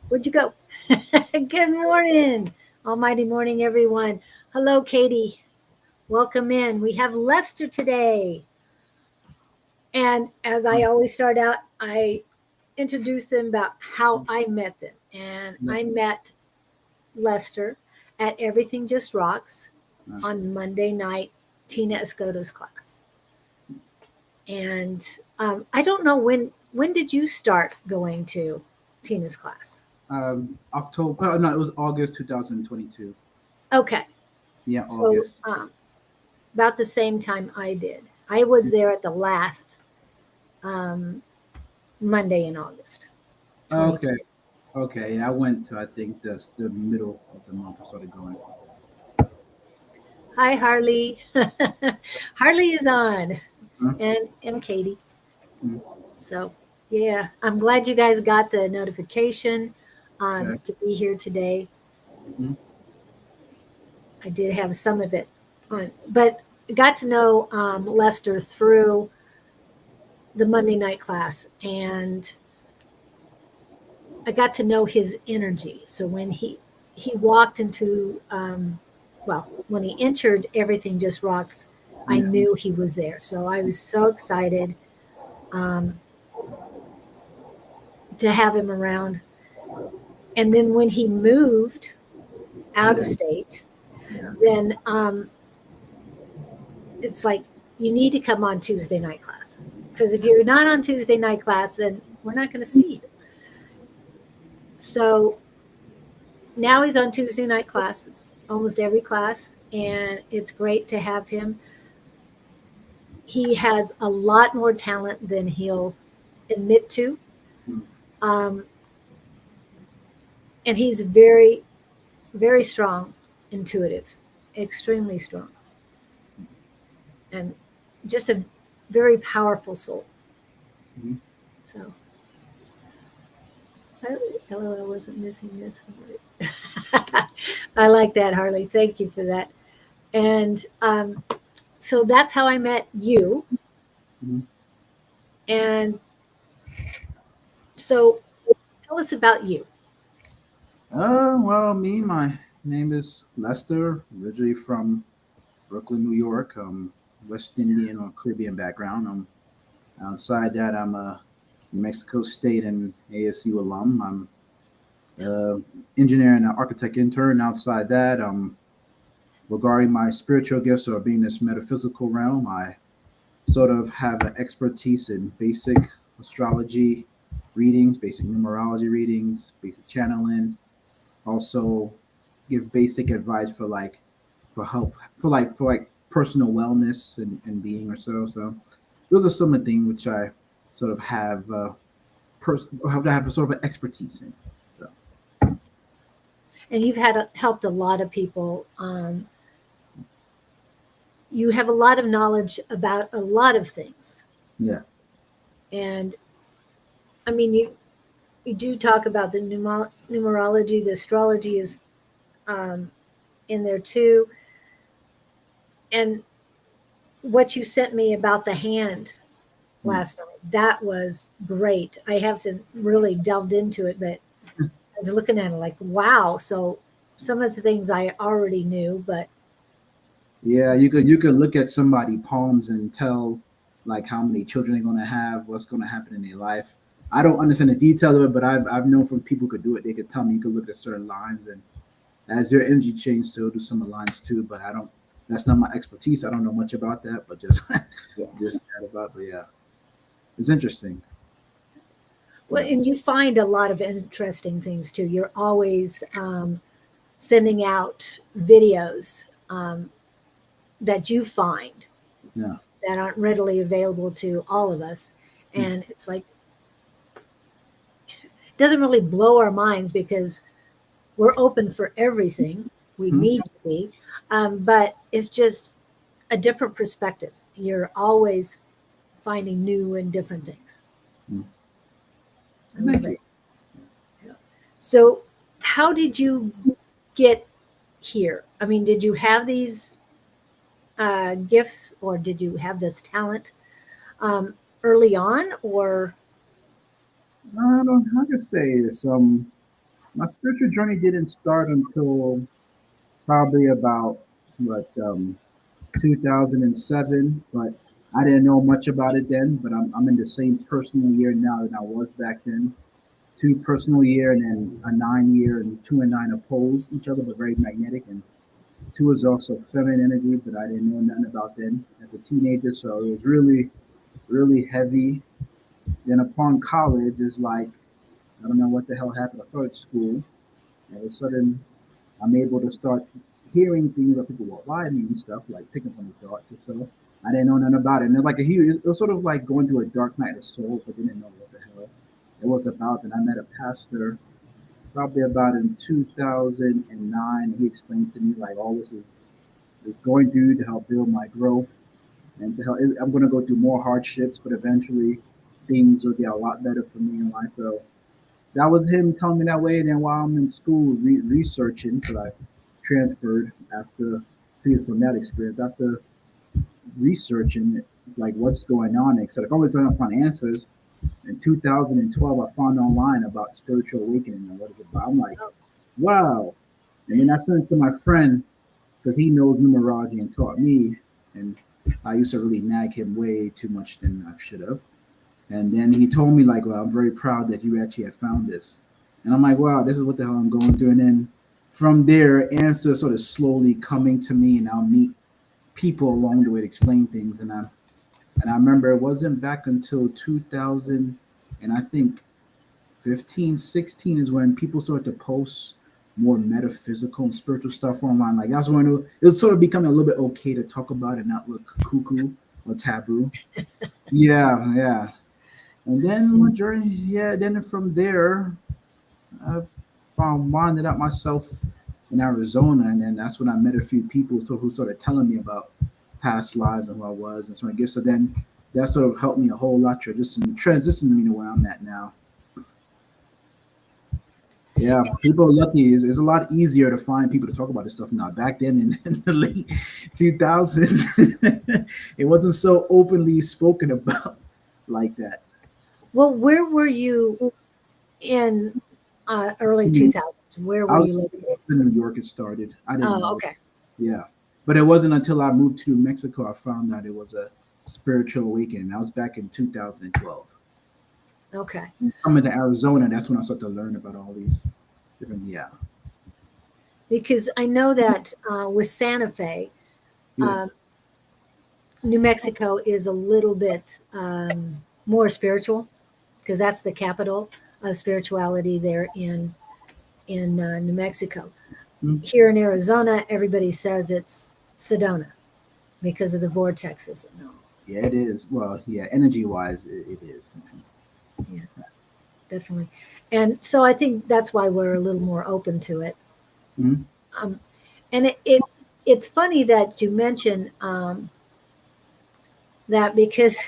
Where'd you go? Good morning. Almighty morning, everyone. Hello, Katie. Welcome in. We have Lester today. And as I always start out, I introduce them about how I met them. And Yeah. I met Lester at Everything Just Rocks Uh, on Monday night, Tina Escoto's class. And I don't know when did you start going to Tina's class? October. No, it was August 2022. Okay. Yeah, So August. about the same time I did. I was there at the last um, Monday in August, 22. Okay. Okay. I went to, I think that's the middle of the month. I started going. Hi, Harley. Harley is on, Huh? and Katie. Mm. So yeah, I'm glad you guys got the notification Okay. to be here today. Mm. I did have some of it on, but got to know Lester through the Monday night class, and I got to know his energy. So when he walked into well, when he entered Everything Just Rocks, I Yeah. knew he was there. So I was so excited um, to have him around. And then when he moved out of Yeah. state, Yeah. then it's like you need to come on Tuesday night class, because if you're not on Tuesday night class, then we're not going to see you. So now he's on Tuesday night classes, almost every class, and it's great to have him. He has a lot more talent than he'll admit to. Mm. Um, and he's very, very strong, intuitive, extremely strong, and just a very powerful soul. Mm. So, LOL wasn't missing this. I like that, Harley. Thank you for that. And so that's how I met you. Mm. And so tell us about you. Well, my name is Lester, originally from Brooklyn, New York. West Indian or Caribbean background. Outside that, I'm a New Mexico State and ASU alum. I'm engineer and an architect intern. Outside that, regarding my spiritual gifts or being this metaphysical realm, I sort of have an expertise in basic astrology readings, basic numerology readings, basic channeling. Also, give basic advice for for help for like personal wellness and being or so. So those are some of the things which I sort of have a sort of an expertise in. So And you've had helped a lot of people. You have a lot of knowledge about a lot of things. yeah, And I mean, you do talk about the numerology, the astrology is um, in there too. And what you sent me about the hand mm, last night, that was great. I haven't really delved into it, but I was looking at it like, wow. So some of the things I already knew, but yeah. You could look at somebody palms and tell like how many children they're gonna have, what's gonna happen in their life. I don't understand the detail of it, but I've known from people who could do it. They could tell me you could look at certain lines and as your energy change, still do some lines too. But I don't. That's not my expertise. I don't know much about that, but just yeah. just that about. But yeah, it's interesting. Well, Yeah. and you find a lot of interesting things too. You're always sending out videos that you find Yeah. that aren't readily available to all of us. Mm. And it's like, it doesn't really blow our minds because we're open for everything. We Mhm. need to be. But it's just a different perspective. You're always finding new and different things. Mm. I love Thank it. you. Yeah. So, how did you get here? I mean, did you have these gifts or did you have this talent um, early on or I don't. I could say some. My spiritual journey didn't start until probably about what 2007, but I didn't know much about it then. But I'm in the same personal year now that I was back then. Two personal year and then a 9 year, and 2 and 9 oppose each other, but very magnetic. And two is also feminine energy, but I didn't know nothing about then as a teenager, so it was really, really heavy. Then upon college, is like I don't know what the hell happened. I started school, and all of a sudden I'm able to start hearing things that people walk by me and stuff, like picking up on the thoughts and so. I didn't know nothing about it. And it was like a huge, it was sort of like going through a dark night of the soul, but didn't know what the hell it was about. And I met a pastor probably about in 2009. He explained to me like all this is going through to help build my growth and to help. I'm going to go through more hardships, but eventually things will get a lot better for me in life. So that was him telling me that way. And then while I'm in school researching, because I transferred after from that experience, after researching like what's going on, so I'm always trying to find answers. In 2012, I found online about spiritual awakening and what it's about. I'm like, wow. And then I sent it to my friend because he knows numerology and taught me. And I used to really nag him way too much than I should have. And then he told me like, well, I'm very proud that you actually had found this. And I'm like, wow, this is what the hell I'm going through. And then from there, answers sort of slowly coming to me, and I'll meet people along the way to explain things. And I remember it wasn't back until 2000, and I think 15, 16 is when people started to post more metaphysical and spiritual stuff online. Like that's when it was sort of becoming a little bit okay to talk about it and not look cuckoo or taboo. Yeah, yeah. And then my journey, yeah, then from there, I found winded up myself in Arizona, and then that's when I met a few people who started telling me about past lives and who I was, and so I guess so. Then that sort of helped me a whole lot transition me to where I'm at now. Yeah, people are lucky. It's a lot easier to find people to talk about this stuff now. Back then in the late 2000s, it wasn't so openly spoken about like that. Well, where were you in early Mhm. 2000s? Where I were was you living? in New York. It started. I didn't Oh, know. okay. Yeah, but it wasn't until I moved to New Mexico I found out it was a spiritual awakening. That was back in 2012. Okay. Coming to Arizona, that's when I started to learn about all these different. Yeah, Because I know that with Santa Fe, yeah. um, New Mexico is a little bit more spiritual because that's the capital of spirituality there in New Mexico. Mm. Here in Arizona, everybody says it's Sedona because of the vortexes and all. Yeah, it is. Well, yeah, energy wise, it is. Yeah, definitely. And so I think that's why we're a little more open to it. Mhm. Um, and it's funny that you mention that because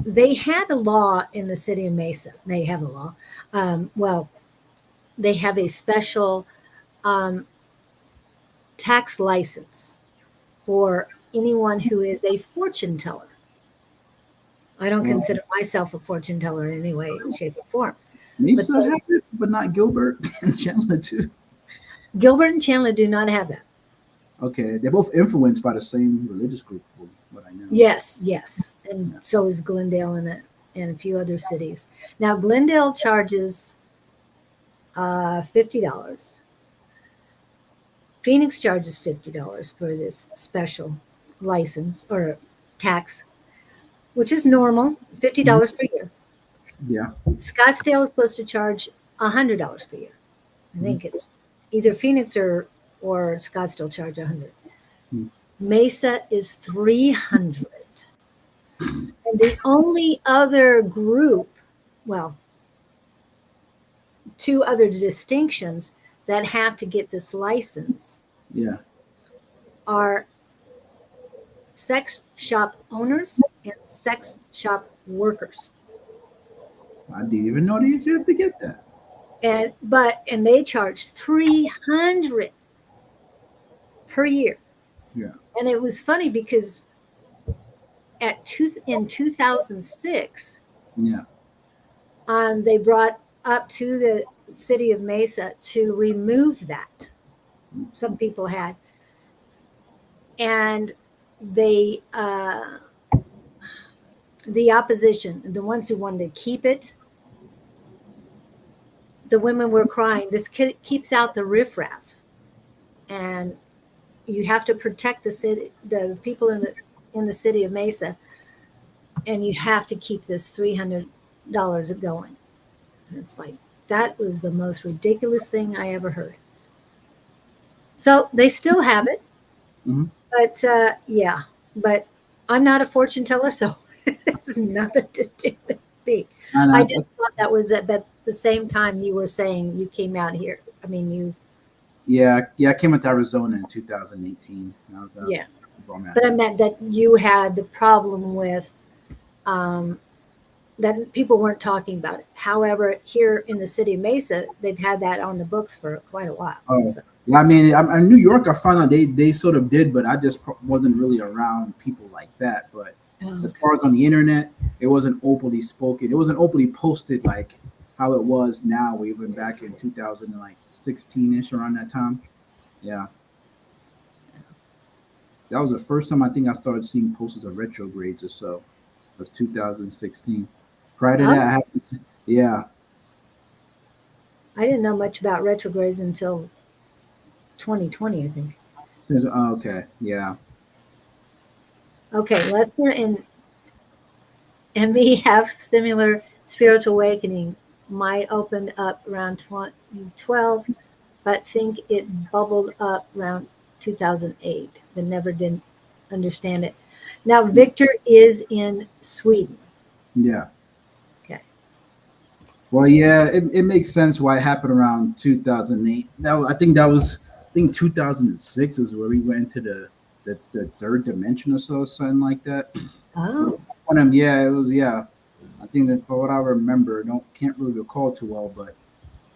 they had a law in the city of Mesa. They have a law. Well, they have a special um, tax license for anyone who is a fortune teller. I don't Well, consider myself a fortune teller in any way, shape, or form. But Mesa have it, but not Gilbert and Chandler too. Gilbert and Chandler do not have that. Okay, they're both influenced by the same religious group, from what I know. Yes, yes. And Yeah. so is Glendale and a few other cities. Now, Glendale charges $50. Phoenix charges $50 for this special license or tax, which is normal, Mhm. $50 per year. Yeah. Scottsdale is supposed to charge $100 per year. I Mhm. think it's either Phoenix or Scottsdale charge 100. Mhm. Mesa is 300. And the only other group, well, two other distinctions that have to get this license Yeah. are sex shop owners and sex shop workers. I didn't even know that you have to get that. And they charge 300 per year. Yeah. And it was funny because in 2006, Yeah. they brought up to the city of Mesa to remove that. Some people had, and they the opposition, the ones who wanted to keep it, the women were crying, this keeps out the riffraff, and you have to protect the city, the people in the city of Mesa, and you have to keep this $300 going. And it's like, that was the most ridiculous thing I ever heard. So they still have it, Mm-hmm. but yeah, but I'm not a fortune teller, so it's nothing to do with me. And I just thought that was at the same time you were saying you came out here. I mean, you. yeah, I came into Arizona in 2018. Yeah, but I meant that you had the problem with that people weren't talking about it. However, here in the city of Mesa, they've had that on the books for quite a while. Oh, so. yeah, I mean, in New York, I found out they sort of did, but I just wasn't really around people like that. But as far as on the internet, it wasn't openly spoken. It wasn't openly posted like how it was now, even back in 2016-ish, around that time. Yeah. That was the first time I think I started seeing posters of retrogrades or so. It was 2016. Prior to that, I haven't seen, yeah. I didn't know much about retrogrades until 2020, I think. Okay, yeah. Okay, Lester and me have similar spiritual awakening. Mine opened up around 2012, but think it bubbled up around 2008, but never did understand it. Now, Victor is in Sweden. Yeah. Okay. Well, yeah, it makes sense why it happened around 2008. I think 2006 is where we went into the third dimension or so, something like that. Oh. Yeah, it was, yeah. I think that for what I remember, can't really recall too well, but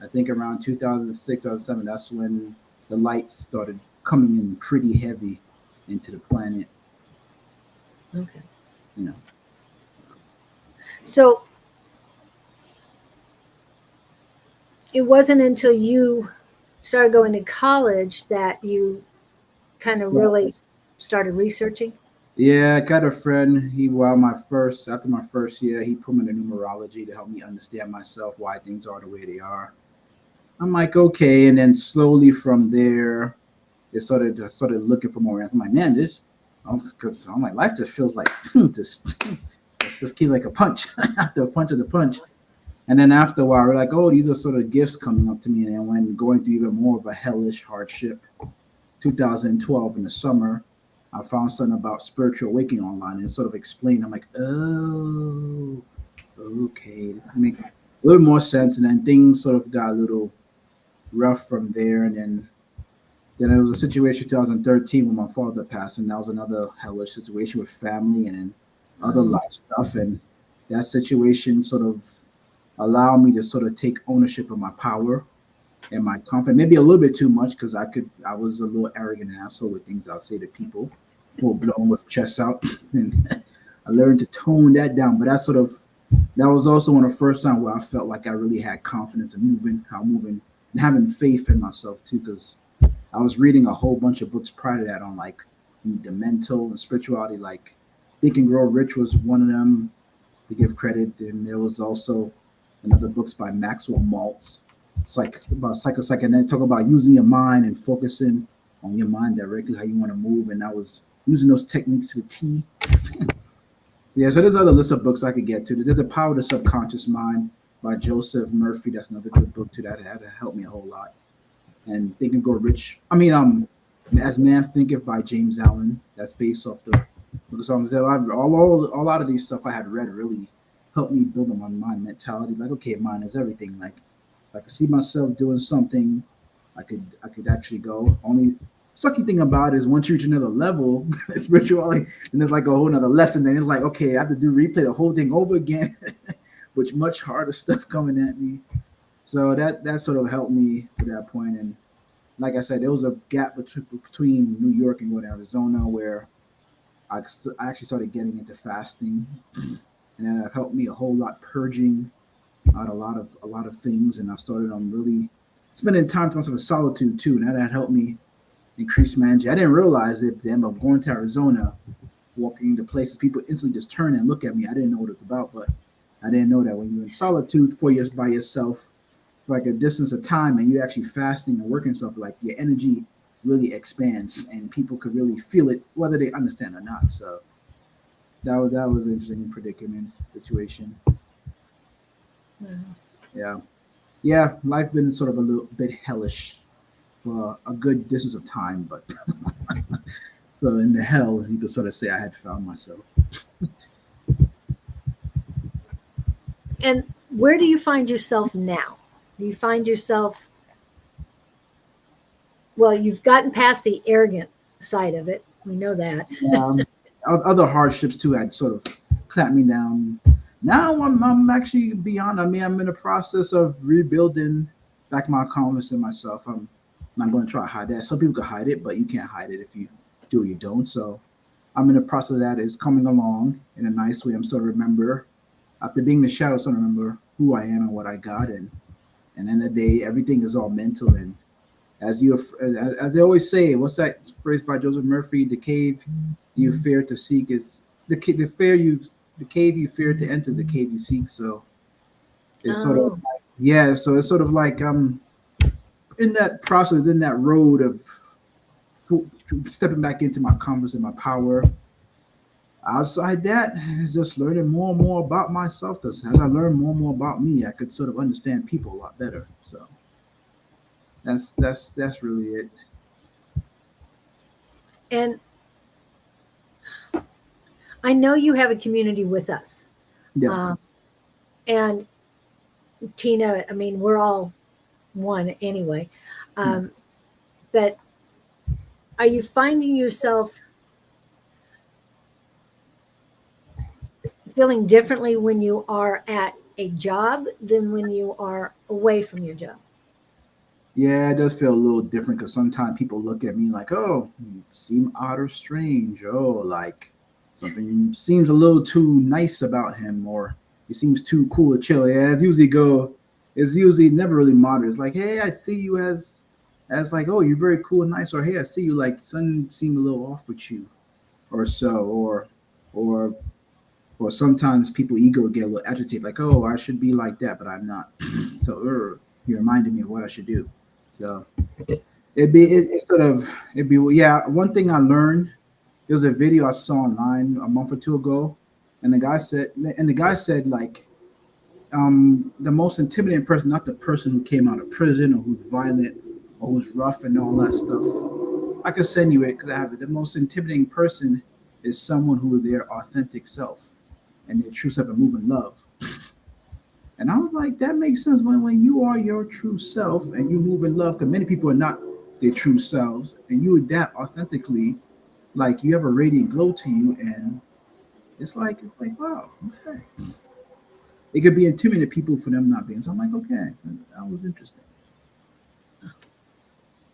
I think around 2006 or 7, that's when the light started coming in pretty heavy into the planet. Okay. You know. So it wasn't until you started going to college that you kind of really started researching? Yeah, I got a friend. After my first year, he put me into numerology to help me understand myself, why things are the way they are. I'm like, okay, and then slowly from there, it started looking for more answers. I'm like, man, because I'm like, life just feels like just keep like a punch after a punch of the punch. And then after a while, we're like, oh, these are sort of gifts coming up to me. And then when going through even more of a hellish hardship, 2012 in the summer, I found something about spiritual awakening online and sort of explained. I'm like, oh, okay, this makes a little more sense. And then things sort of got a little rough from there. And then there was a situation in 2013 when my father passed, and that was another hellish situation with family and then other life stuff. And that situation sort of allowed me to sort of take ownership of my power and my confidence, maybe a little bit too much because I was a little arrogant and asshole with things I'll say to people, full blown with chest out. And I learned to tone that down. But that was also one of the first time where I felt like I really had confidence in moving and having faith in myself too, because I was reading a whole bunch of books prior to that on like the mental and spirituality, like Think and Grow Rich was one of them to give credit. And there was also another books by Maxwell Maltz, about psychopsych, and then talk about using your mind and focusing on your mind directly, how you want to move. And I was using those techniques to the T. Yeah, so there's other list of books I could get to. There's The Power of the Subconscious Mind by Joseph Murphy. That's another good book too. That had helped me a whole lot. And Think and Grow Rich. As Man Thinketh by James Allen. That's based off the songs that a lot of these stuff I had read really helped me build on my mind mentality. Like, okay, mind is everything. Like, if I could see myself doing something, I could actually go. Only sucky thing about it is once you reach another level, spirituality, and there's like a whole another lesson. Then it's like, okay, I have to replay the whole thing over again, which much harder stuff coming at me. So that sort of helped me to that point. And like I said, there was a gap between New York and going to Arizona where I actually started getting into fasting, and that helped me a whole lot purging I had a lot of things, and I started on really spending time to myself in solitude too, and that helped me increase my energy. I didn't realize it then, but going to Arizona, walking into places, people instantly just turn and look at me. I didn't know what it's about, but I didn't know that when you're in solitude 4 years by yourself for like a distance of time and you're actually fasting and working stuff, like your energy really expands and people could really feel it whether they understand or not. So that was an interesting predicament situation. Wow. Yeah. Yeah, life been sort of a little bit hellish for a good distance of time, but so in the hell you could sort of say I had found myself. And where do you find yourself now? Do you find yourself, well, you've gotten past the arrogant side of it. We know that. Um, Other hardships too had sort of clamped me down. Now I'm actually beyond. I mean, I'm in the process of rebuilding back my confidence in myself. I'm not going to try to hide that. Some people can hide it, but you can't hide it if you do or you don't. So I'm in the process of that. Is coming along in a nice way. I'm starting to remember after being in the shadows. I'm starting to remember who I am and what I got, and then the day everything is all mental and as they always say, what's that phrase by Joseph Murphy? The cave you fear to seek is the cave you fear to enter is the cave you seek. So it's sort of Oh, like, yeah. So it's sort of like in that process, in that road of stepping back into my confidence and my power. Outside that, it's just learning more and more about myself. Because as I learn more and more about me, I could sort of understand people a lot better. So that's really it. and I know you have a community with us. Yeah. Um, and Tina, I mean, we're all one anyway. Yeah. Um, but are you finding yourself feeling differently when you are at a job than when you are away from your job? Yeah, it does feel a little different because sometimes people look at me like, "Oh, you seem odd or strange." Oh, like something seems a little too nice about him, or he seems too cool or chill. Yeah, it's usually go. It's usually never really moderate. It's like, "Hey, I see you as like, oh, you're very cool and nice," or "Hey, I see you like something seem a little off with you," or so, or or sometimes people ego get a little agitated, like, "Oh, I should be like that, but I'm not." So, he reminded me of what I should do. So. It's sort of it'd be yeah. One thing I learned, there was a video I saw online a month or two ago, and the guy said like the most intimidating person, not the person who came out of prison or who's violent or who's rough and all that stuff. I could send you it because I have it. The most intimidating person is someone who is their authentic self and their true self and move in love. And I was like, that makes sense when you are your true self and you move in love, because many people are not their true selves, and you adapt authentically, like you have a radiant glow to you, and it's like wow, okay. It could be intimidating to people for them not being. So I'm like, okay, so that was interesting.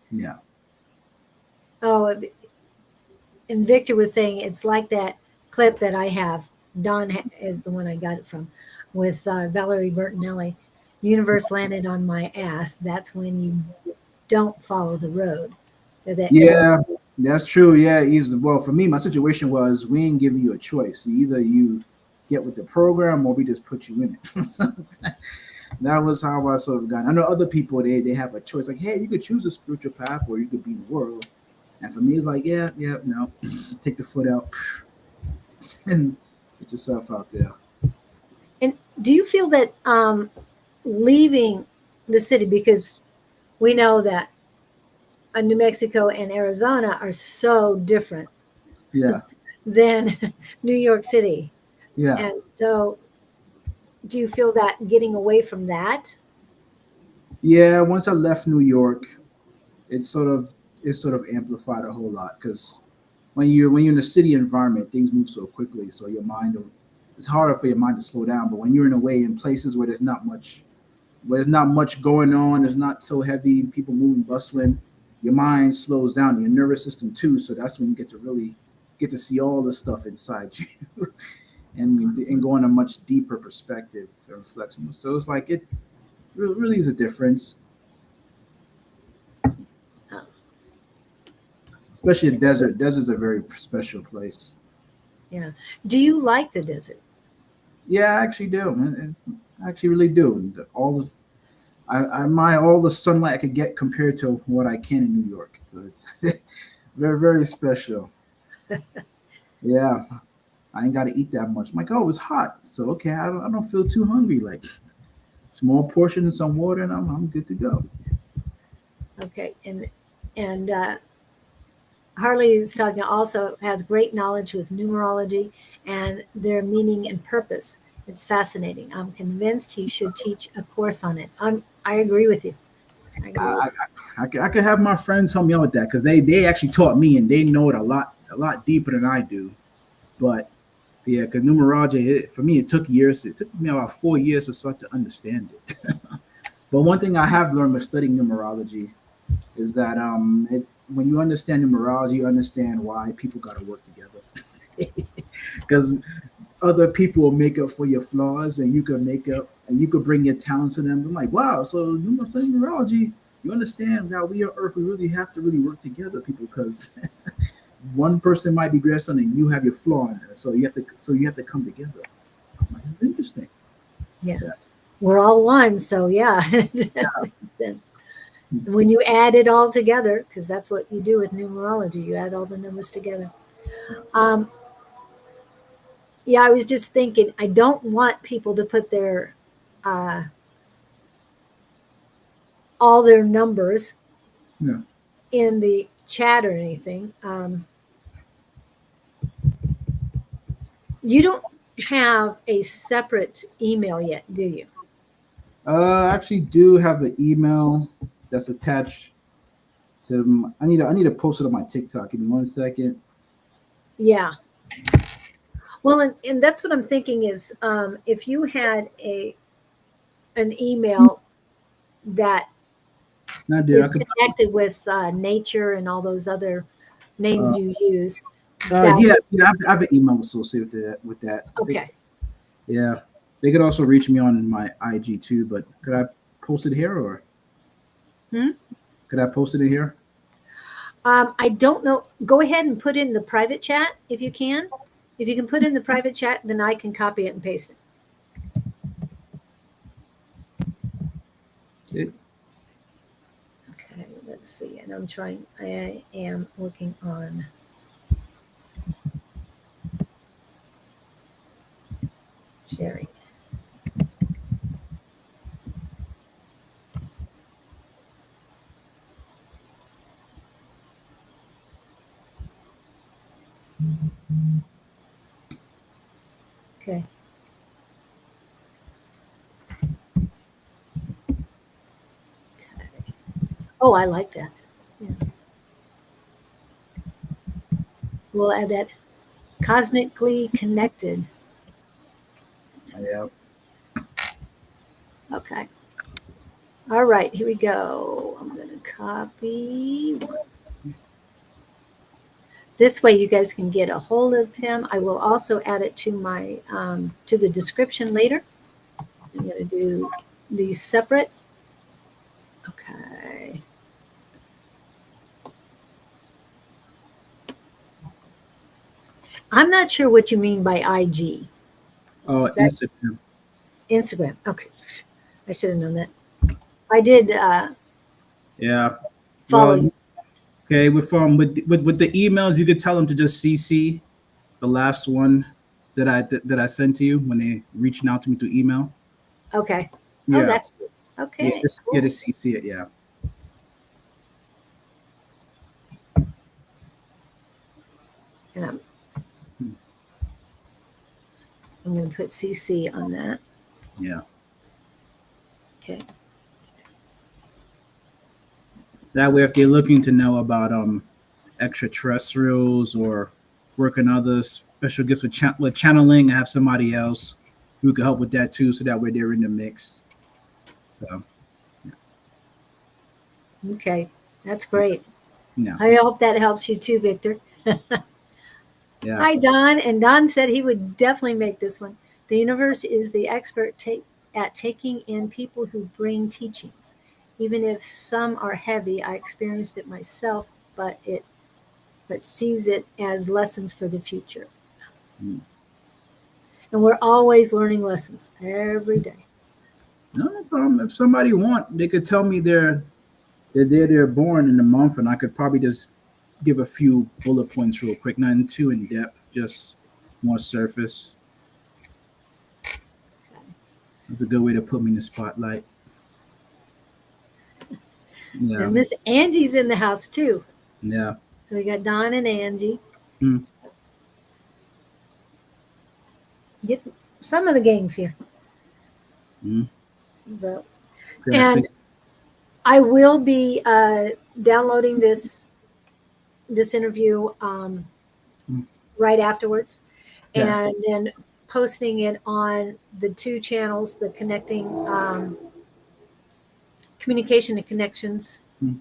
Yeah, Oh, and Victor was saying it's like that clip that I have. Is the one I got it from, with Valerie Bertinelli. Universe landed on my ass. That's when you don't follow the road. That yeah, that's true. Yeah, well for me, my situation was we ain't giving you a choice. Either you get with the program or we just put you in it. So that was how I sort of got. I know other people they have a choice. Like, hey, you could choose a spiritual path or you could be in the world. And for me, it's like, yeah, yeah, no, take the foot out and get yourself out there. And do you feel that leaving the city, because we know that New Mexico and Arizona are so different Yeah, than New York City, yeah, and so do you feel that getting away from that? yeah. Once I left New York, it sort of it sort of amplified a whole lot because when you're in a city environment, things move so quickly. So your mind, it's harder for your mind to slow down. But when you're in a way in places where there's not much going on, there's not so heavy, people moving, bustling, your mind slows down, your nervous system too. So that's when you get to really get to see all the stuff inside you. and go on a much deeper perspective and reflection. So it's like it really is a difference, Oh, especially the desert. Desert's a very special place. yeah. Do you like the desert? Yeah, I actually do. I actually really do. I admire all the sunlight I could get compared to what I can in New York. So it's very, very special. Yeah, I ain't got to eat that much. I'm like, oh, it's hot. So, okay, I don't feel too hungry. Like, small portion and some water, and I'm good to go. Okay. And Harley is talking also has great knowledge with numerology and their meaning and purpose. It's fascinating. I'm convinced he should teach a course on it. I agree with you. I agree with I, I could have my friends help me out with that because they actually taught me and they know it a lot deeper than I do. But yeah, because numerology, for me, it took years. It took me about 4 years to start to understand it. But one thing I have learned by studying numerology is that when you understand numerology, you understand why people got to work together. Because other people will make up for your flaws, and you could make up and you could bring your talents to them. I'm like, wow, so studying numerology, you understand that we on Earth, we really have to really work together, people, because one person might be great at something, you have your flaw in it, so you have to come together. I'm like, it's interesting. yeah. Yeah. We're all one, so yeah, it makes sense. And when you add it all together, because that's what you do with numerology, you add all the numbers together. Um, yeah, I was just thinking, I don't want people to put their uh, all their numbers Yeah. in the chat or anything. You don't have a separate email yet, do you? I actually do have an email that's attached to. I need to post it on my TikTok. Give me 1 second. Yeah. Well, and that's what I'm thinking is if you had an email that No, dude, I is could. connected with nature and all those other names Uh, you use, that yeah, I have an email associated with that. okay. Yeah, they could also reach me on my IG too. But could I post it here, or Hmm? could I post it in here? I don't know. Go ahead and put in the private chat if you can. If you can put in the private chat, then I can copy it and paste it. Okay. Okay, let's see. And I am looking on sharing. Okay. Okay. Oh, I like that. Yeah. We'll add that cosmically connected. Yeah. Okay. All right, here we go. I'm going to copy one. This way you guys can get a hold of him. I will also add it to my to the description later. I'm going to do these separate. Okay. I'm not sure what you mean by IG. Oh, Is that Instagram. Instagram? Okay. I should have known that. I did Yeah. follow Well, you. okay. With the emails, you could tell them to just CC the last one that I sent to you when they reaching out to me through email. Okay. Oh, Yeah. that's good. Okay. Yeah, Cool. just CC it. Yeah. And Hmm. I'm going to put CC on that. Yeah. Okay. That way, if they're looking to know about extraterrestrials or working other special gifts with channeling, I have somebody else who could help with that too. So that way they're in the mix. So Okay. That's great. yeah, I hope that helps you too, Victor. Yeah. Hi, Don. And Don said he would definitely make this one. The universe is the expert at taking in people who bring teachings. Even if some are heavy, I experienced it myself, but sees it as lessons for the future. Mm. And we're always learning lessons every day. No problem. If somebody want, they could tell me they're born in the month, and I could probably just give a few bullet points real quick, nothing too in depth, just more surface. That's a good way to put me in the spotlight. Yeah, And Miss Angie's in the house too. yeah. So we got Don and Angie. Mm. Get some of the gangs here. Mm. So, Okay, I and think, I will be downloading this interview Mm. right afterwards, yeah, and then posting it on the two channels, the connecting communication and connections. Mm.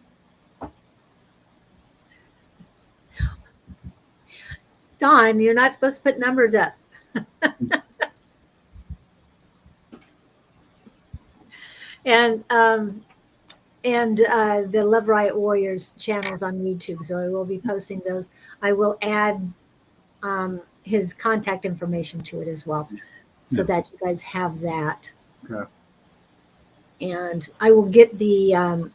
Don, you're not supposed to put numbers up. and the Love Riot Warriors channels on YouTube. So I will be posting those. I will add his contact information to it as well, so yeah. that you guys have that. Okay. And I will get the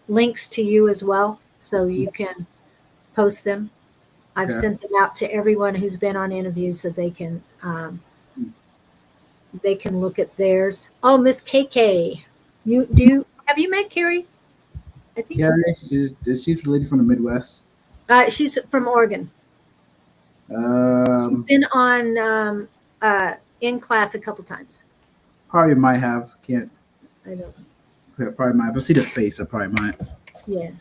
links to you as well, so you can post them. I've Okay. sent them out to everyone who's been on interviews, so they can look at theirs. Oh, Miss KK, have you met Carrie? I think Carrie, she's the lady from the Midwest. she's from Oregon. She's Um, been on in class a couple times. Probably might have. Can't. I don't. Probably might. If I see the face, I probably might. Yeah.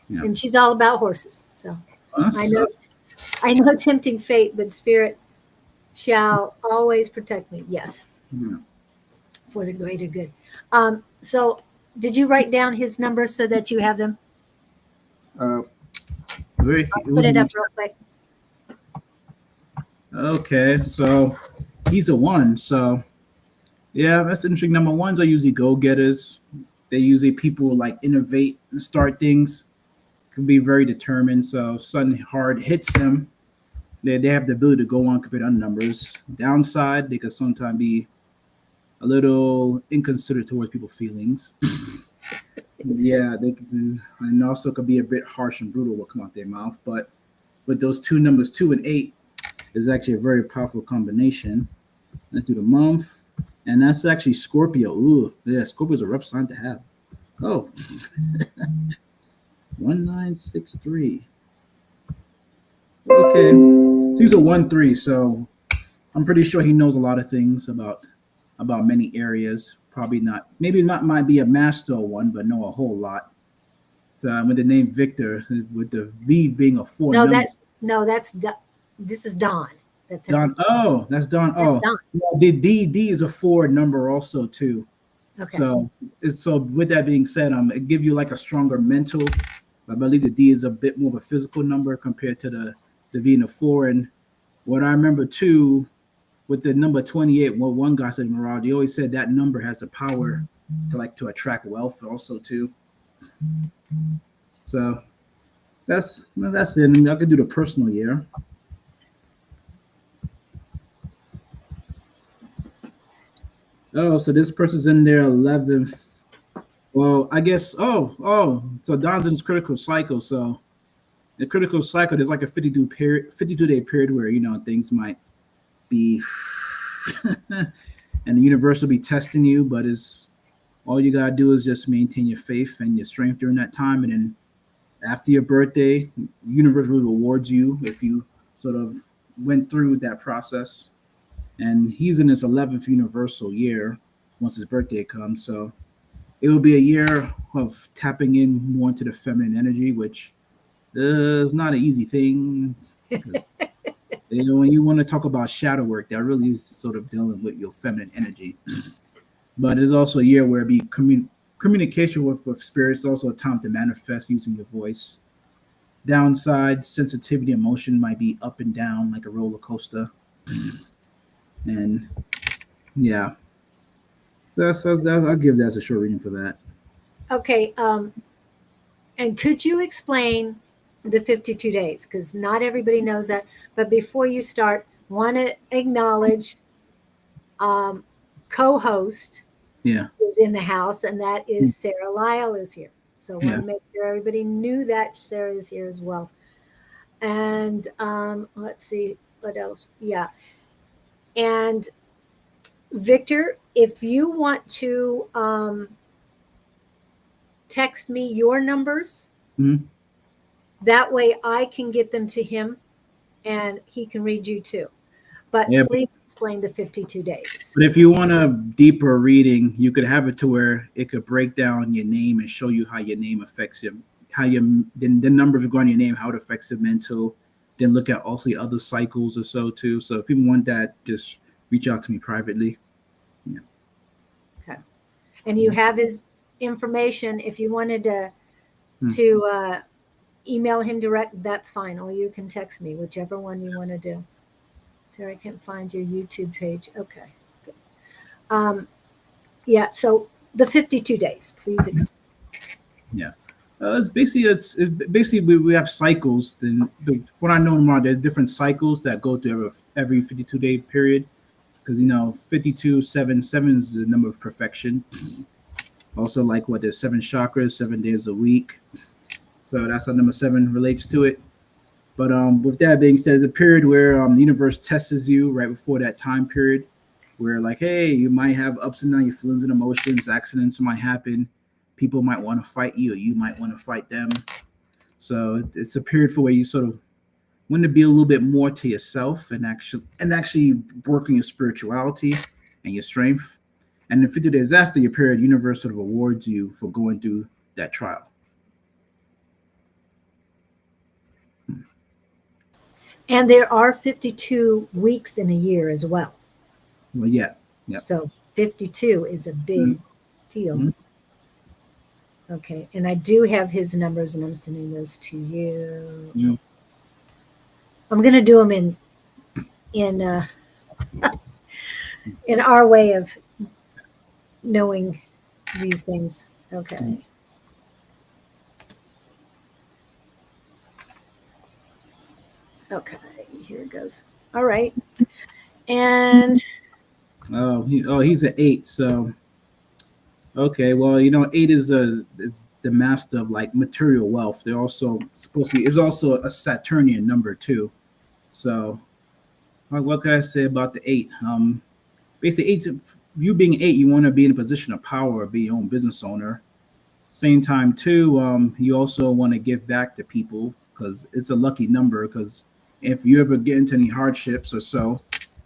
Yeah. And she's all about horses. So Oh, I know I know tempting fate, but spirit shall always protect me. Yes, Yeah. for the greater good. So did you write down his numbers so that you have them? Uh, it Put was it up real quick. okay. So he's a one. So yeah, that's interesting. Number ones are usually go-getters. They usually people like innovate and start things. Can be very determined. So if something hard hits them, they have the ability to go on compared to other numbers. Downside, they could sometimes be a little inconsiderate towards people's feelings. Yeah, they can, and also could be a bit harsh and brutal what come out their mouth. But with those two numbers, 2 and 8, is actually a very powerful combination. Let's do the month, and that's actually Scorpio. Ooh, yeah, Scorpio's a rough sign to have. Oh, 1963. Okay, so he's a 1-3, so I'm pretty sure he knows a lot of things about many areas. Probably not, maybe not might be a master one, but know a whole lot. So with the name Victor, with the V being a 4 No, number. this is Don. That's Don. Oh, that's Don. That's Oh, Don. the D is a 4 number also too. Okay. So with that being said, it give you like a stronger mental. I believe the D is a bit more of a physical number compared to the V and the 4. And what I remember too, with the number 28, what one guy said in Numerology, he always said that number has the power to attract wealth also too. So that's it. I mean, I could do the personal year. Oh, so this person's in their 11th. Well, I guess. So Don's in his critical cycle. So the critical cycle, there's like a 52-day period where things might be, and the universe will be testing you. But it's all you gotta do is just maintain your faith and your strength during that time, and then after your birthday, the universe really rewards you if you sort of went through that process. And he's in his 11th universal year once his birthday comes. So it will be a year of tapping in more into the feminine energy, which is not an easy thing. When you want to talk about shadow work, that really is sort of dealing with your feminine energy. But it's also a year where it be communication with spirits, also a time to manifest using your voice. Downside, sensitivity, emotion might be up and down like a roller coaster. And yeah, I'll give that as a short reading for that. Okay. And could you explain the 52 days? Because not everybody knows that. But before you start, want to acknowledge co-host Yeah, is in the house, and that is Sarah Lyle is here. So I want yeah. to make sure everybody knew that Sarah is here as well. And let's see what else. Yeah. And Victor, if you want to text me your numbers, Mhm. that way I can get them to him and he can read you too. But Yeah, please explain the 52 days. but if you want a deeper reading, you could have it to where it could break down your name and show you how your name affects him, how the numbers go on your name, how it affects your mental. Then look at also the other cycles or so too. So if people want that, just reach out to me privately. Yeah. Okay. And you have his information. If you wanted to Hmm. email him direct, that's fine. Or you can text me, whichever one you want to do. Sorry, I can't find your YouTube page. Okay. Good. Yeah. So the 52 days, please explain. Yeah. It's basically we have cycles. Then what I know tomorrow, there's different cycles that go through every 52-day period. Because 52, 7 is the number of perfection. Also, like what there's 7 chakras, 7 days a week. So that's how number 7 relates to it. But with that being said, there's a period where the universe tests you right before that time period, where like, hey, you might have ups and downs, your feelings and emotions, accidents might happen, people might want to fight you, or you might want to fight them. So it's a period for where you sort of want to be a little bit more to yourself and actually work on your spirituality and your strength. And then 50 days after your period, universe sort of awards you for going through that trial. And there are 52 weeks in a year as well. Well, yeah. Yep. So 52 is a big deal. Mhm. Okay. And I do have his numbers and I'm sending those to you. Yeah. I'm going to do them in in our way of knowing these things. Okay. Okay, here it goes. All right. And He's an 8. So okay, well, 8 is the master of like material wealth. They're also supposed to be. It's also a Saturnian number too. So what can I say about the 8? Basically, 8. You being 8, you want to be in a position of power, be your own business owner. Same time too, you also want to give back to people because it's a lucky number. Because if you ever get into any hardships or so,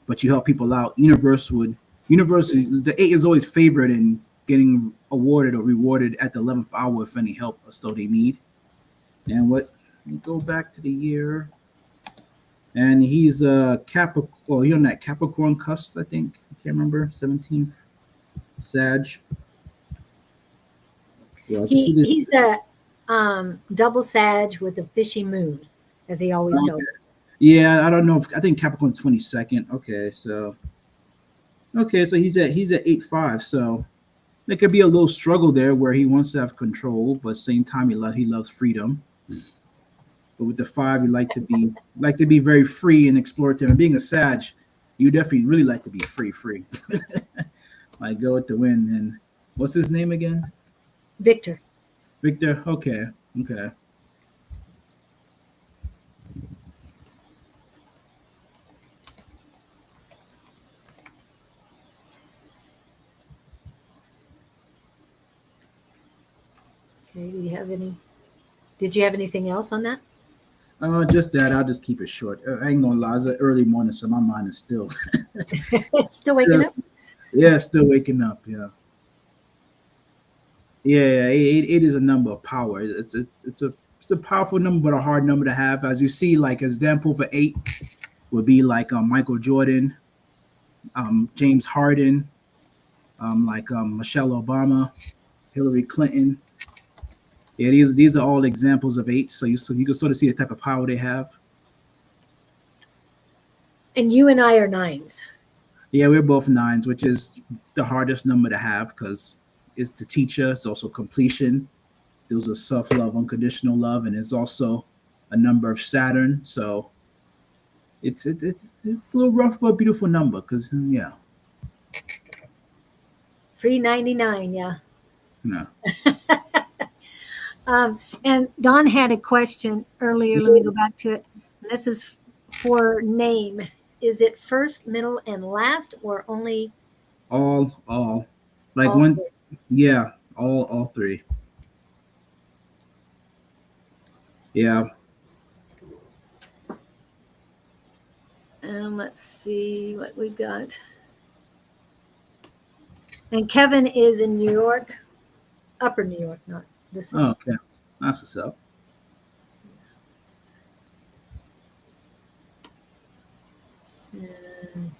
but you help people out, the 8 is always favored in getting awarded or rewarded at the 11th hour if any help or so they need. And go back to the year, and he's a Capricorn. Well, you're on that Capricorn cusp, I think. I can't remember. 17th Sag. Yeah, I can see he's a double Sag with a fishy moon, as he always tells us. Yeah, I don't know. I think Capricorn's 22nd. So he's at 8-5. So there could be a little struggle there where he wants to have control, but same time he loves freedom. But with the 5, you like to be very free and explorative. And being a Sag, you definitely really like to be free. Like go with the wind. And what's his name again? Victor. Victor. Okay. Okay. Did you have anything else on that? Just that. I'll just keep it short. I ain't gonna lie. It's an early morning, so my mind is still. Still waking up? Yeah, still waking up. Yeah. Yeah, 8 is a number of power. It's a powerful number, but a hard number to have. As you see, like example for 8 would be like Michael Jordan, James Harden, Michelle Obama, Hillary Clinton. Yeah, these are all examples of eights, so you can sort of see the type of power they have. And you and I are nines. Yeah, we're both nines, which is the hardest number to have because it's the teacher. It's also completion. Those are self-love, unconditional love, and it's also a number of Saturn. So it's a little rough but beautiful number because yeah. Free 99, yeah. No. And Don had a question earlier. Let me go back to it. This is for name. Is it first, middle, and last, or only All like all one, three? yeah, all three. Yeah. Let's see what we got. And Kevin is in New York, upper New York, not the city. Oh, okay. That's what's up. And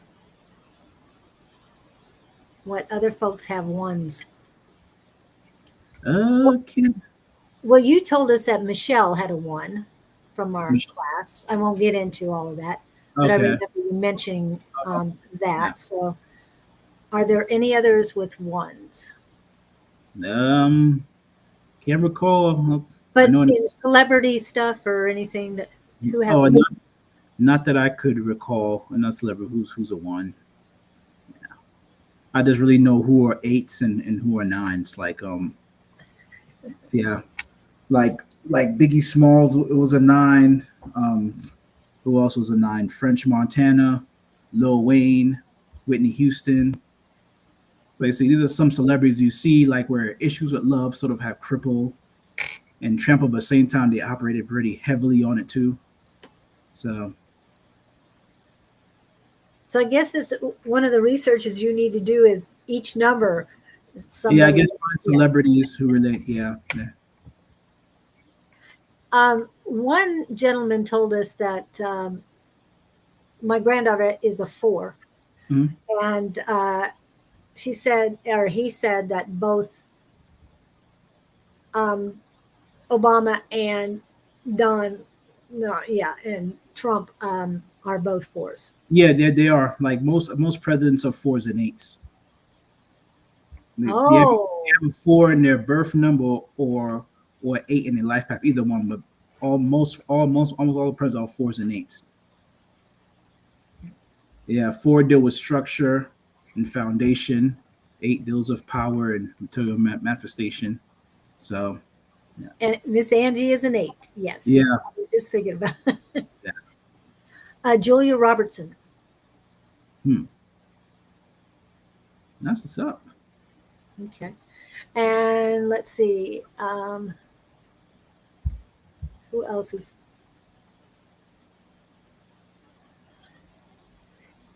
what other folks have ones? Okay. Well, you told us that Michelle had a one from our Mich- class. I won't get into all of that, but I Okay. remember you mentioning Yeah. that. So, are there any others with ones? Can't recall. I But know. in celebrity stuff or anything that who has Oh, one? not that I could recall. Another celebrity who's a one. I just really know who are eights and who are nines. Like yeah, like Biggie Smalls. It was a nine. Who else was a nine? French Montana, Lil Wayne, Whitney Houston. So you see, these are some celebrities you see like where issues with love sort of have crippled and trampled, but at the same time they operated pretty heavily on it too. So So I guess it's one of the researches you need to do is each number. yeah, I Somebody, guess find yeah. celebrities who relate. Yeah. One gentleman told us that my granddaughter is a 4, Mhm. and she said, or he said that both Obama and Don, no, yeah, and Trump are both 4s. Yeah, they are like most presidents are fours and eights. They Oh, have a four in their birth number or eight in their life path, either one. But almost all the presidents are fours and eights. Yeah, four deal with structure and foundation. Eight deals with power and material manifestation. So and Miss Angie is an 8. Yes, yeah, I was just thinking about yeah. Julia Robertson. Hmm. That's what's up. Okay, and let's see, who else is?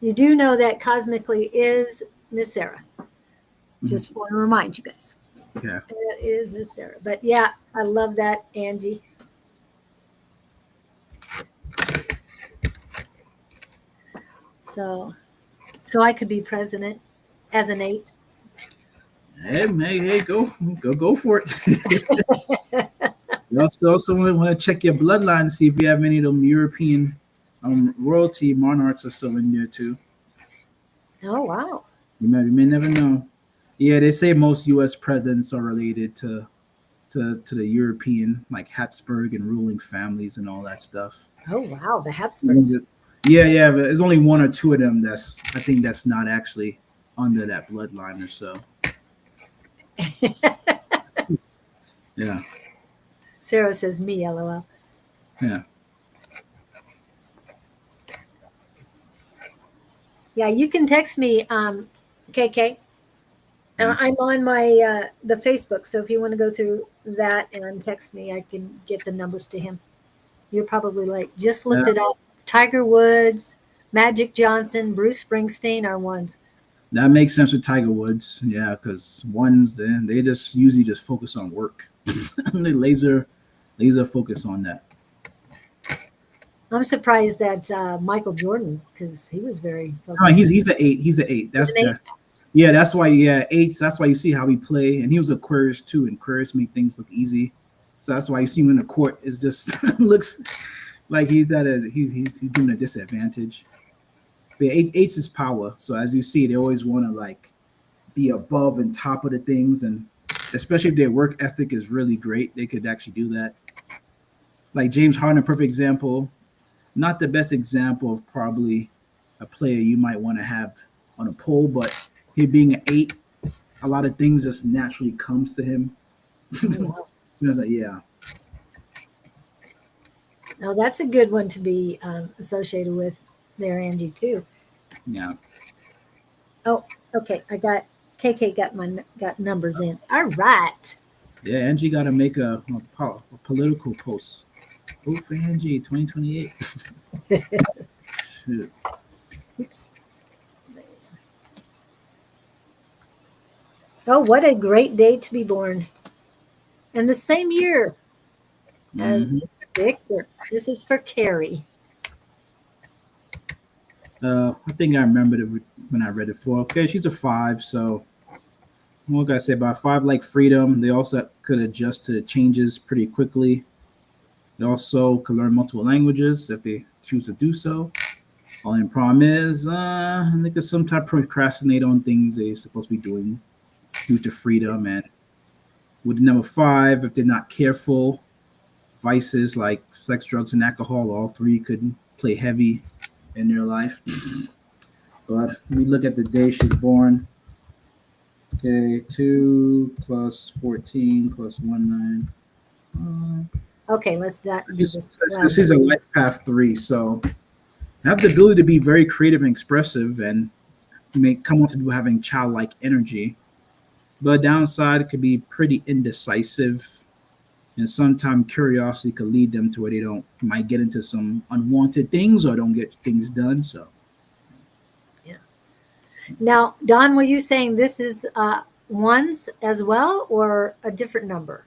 You do know that cosmically is Miss Sarah. Mhm. Just want to remind you guys. Okay. That is Miss Sarah. But yeah, I love that, Angie. So I could be president as an 8. Hey, go for it. You also want to check your bloodline and see if you have any of them European royalty monarchs are still in there too. Oh wow. You may never know. Yeah, they say most U.S. presidents are related to the European, like Habsburg and ruling families and all that stuff. Oh wow, the Habsburgs. Yeah, but there's only one or two of them I think that's not actually under that bloodline or so. Yeah, Sarah says me, lol. yeah. Yeah, you can text me, KK. I'm on my the Facebook, so if you want to go through that and text me, I can get the numbers to him. You're probably like, just looked Yeah. it up. Tiger Woods, Magic Johnson, Bruce Springsteen are ones. That makes sense with Tiger Woods. Yeah, because ones they just usually just focus on work. They laser focus on that. I'm surprised that Michael Jordan, because he was very Oh, focused. he's an eight. He's an eight. He's That's an 8. the yeah. That's why eights. That's why you see how we play. And he was Aquarius too. And Aquarius make things look easy. So that's why you see him in the court. Is just looks like he's doing a disadvantage. But eight's is power. So as you see, they always want to like be above and top of the things, and especially if their work ethic is really great, they could actually do that. Like James Harden, perfect example. Not the best example of probably a player you might want to have on a poll, but he being an 8, a lot of things just naturally comes to him. Wow. So it's like, yeah. Now that's a good one to be associated with there, Angie, too. Yeah. Oh, okay. I got KK got numbers in. All right. Yeah, Angie got to make a political post. Vote for Angie 2028. Shoot. Oops. Oh, what a great day to be born. And the same year as Mhm. Mr. Victor. This is for Carrie. I think I remembered it when I read it for. Okay, she's a 5, so what can I say about 5? Like freedom, they also could adjust to changes pretty quickly. They also could learn multiple languages if they choose to do so. Only problem is, they could sometimes procrastinate on things they're supposed to be doing due to freedom. And with number 5, if they're not careful, vices like sex, drugs, and alcohol, all 3 could play heavy in their life. But we look at the day she's born. Okay, 2 plus 14 plus 1 9. Okay, let's not do this. She's a life path 3, so have the ability to be very creative and expressive and come off to people having childlike energy. But downside, it could be pretty indecisive, and sometimes curiosity could lead them to where they might get into some unwanted things or don't get things done. So Now, Don, were you saying this is ones as well or a different number?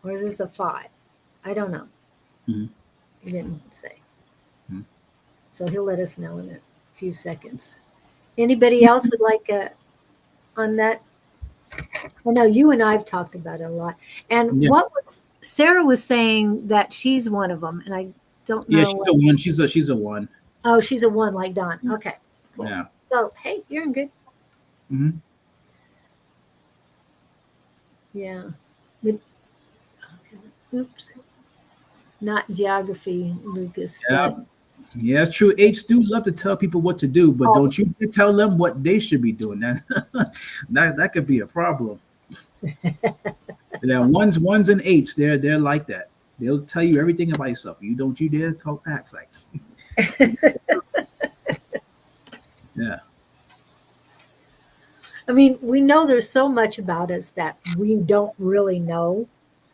Or is this a 5? I don't know. Mhm. He didn't say. Mhm. So he'll let us know in a few seconds. Anybody else would like on that? I know you and I've talked about it a lot. And Yeah. what was Sarah was saying that she's one of them, and I don't know. Yeah, she's a 1. She's a 1. Oh, she's a 1 like Don. Okay, cool. Yeah. So hey, you're in good. Mm-hmm. Yeah. But, okay. Oops. Not geography, Lucas. Yeah. But Yeah, it's true. 8s do love to tell people what to do, but don't you tell them what they should be doing. That could be a problem. Yeah, ones and 8s, they're like that. They'll tell you everything about yourself. You dare talk back. Like, yeah. I mean, we know there's so much about us that we don't really know.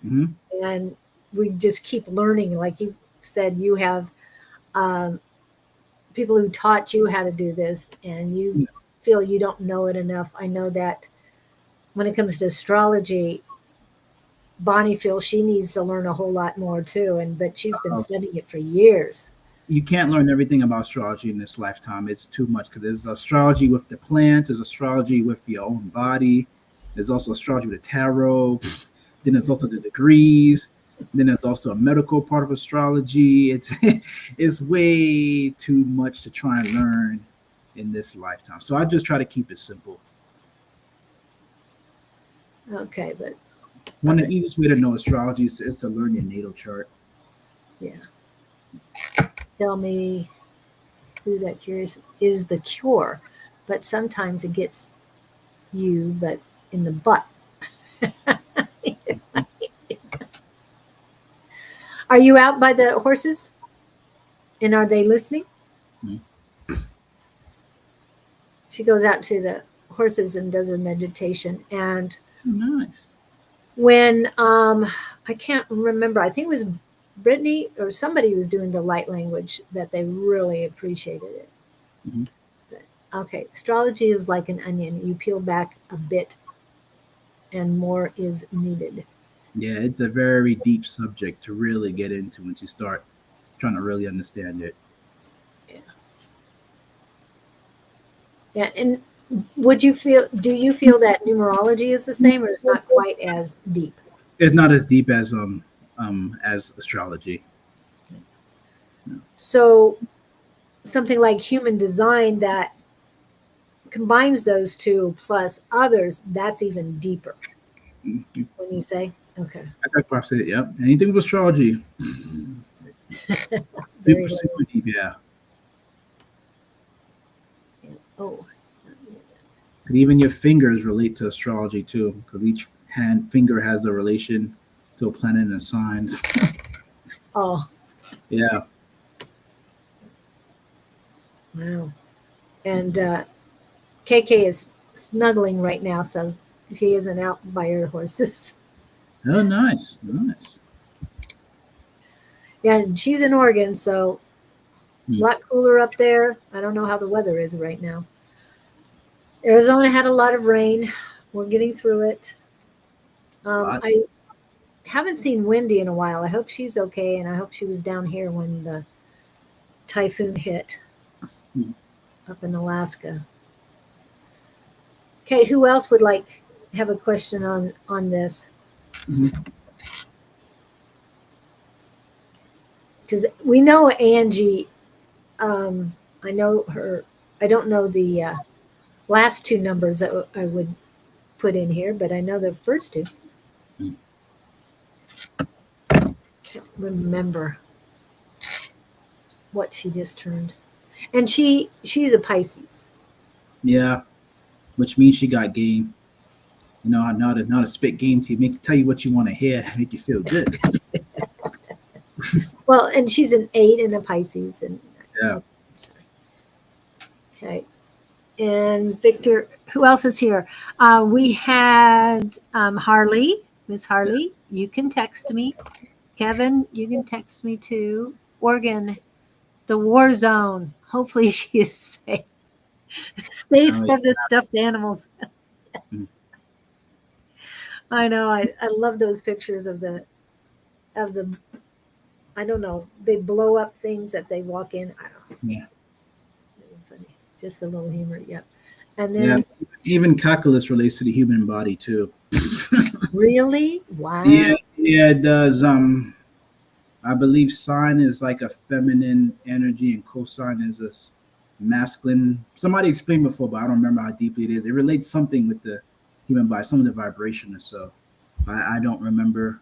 Mm-hmm. And we just keep learning. Like you said, you have people who taught you how to do this, and you feel you don't know it enough. I know that when it comes to astrology, Bonnie feels she needs to learn a whole lot more too, but she's been studying it for years. You can't learn everything about astrology in this lifetime. It's too much because there's astrology with the plants, there's astrology with your own body, there's also astrology with the tarot, then there's also the degrees, then there's also a medical part of astrology. It's way too much to try and learn in this lifetime. So I just try to keep it simple. Okay, but one of the easiest way to know astrology is to learn your natal chart. Yeah. Tell me through that curious is the cure, but sometimes it gets you, but in the butt. Are you out by the horses? And are they listening? Mm-hmm. She goes out to the horses and does her meditation. And nice. When I can't remember, I think it was Brittany or somebody was doing the light language that they really appreciated it. Mm-hmm. But, okay, astrology is like an onion. You peel back a bit and more is needed. Yeah, it's a very deep subject to really get into once you start trying to really understand it. Yeah. Yeah, and do you feel that numerology is the same or it's not quite as deep? It's not as deep as astrology. So something like human design that combines those two plus others, that's even deeper. I When you say, okay, could probably say it. Yep. Anything with astrology, very super deep. Yeah. oh, And even your fingers relate to astrology too, because each finger has a relation to a planet and a sign. oh, Yeah. wow. And KK is snuggling right now, so she isn't out by her horses. Oh, nice, nice. Yeah, and she's in Oregon, so a lot cooler up there. I don't know how the weather is right now. Arizona had a lot of rain. We're getting through it. I haven't seen Wendy in a while. I hope she's okay, and I hope she was down here when the typhoon hit Hmm. up in Alaska. Okay, who else would like have a question on this? Mhm. Because we know Angie. I know her. I don't know the last two numbers that I would put in here, but I know the first two. Can't remember what she just turned. And she's a Pisces. Yeah, which means she got game. You know, not a spit game to tell you what you want to hear, make you feel good. Well, and she's an 8 and a Pisces. And Yeah. sorry. Okay. And Victor, who else is here? We had Harley, Miss Harley. You can text me. Kevin, you can text me too. Oregon, the war zone. Hopefully she is safe. Safe Oh, from the stuffed animals. Mm. I know. I love those pictures of the I don't know. They blow up things that they walk in. I don't know. yeah. Funny. Just a little humor. Yep. And Yeah. then Even calculus relates to the human body too. really? Wow. Yeah, it does. I believe sine is like a feminine energy and cosine is a masculine. Somebody explained before, but I don't remember how deeply it is. It relates something with the human body, some of the vibration or so. I don't remember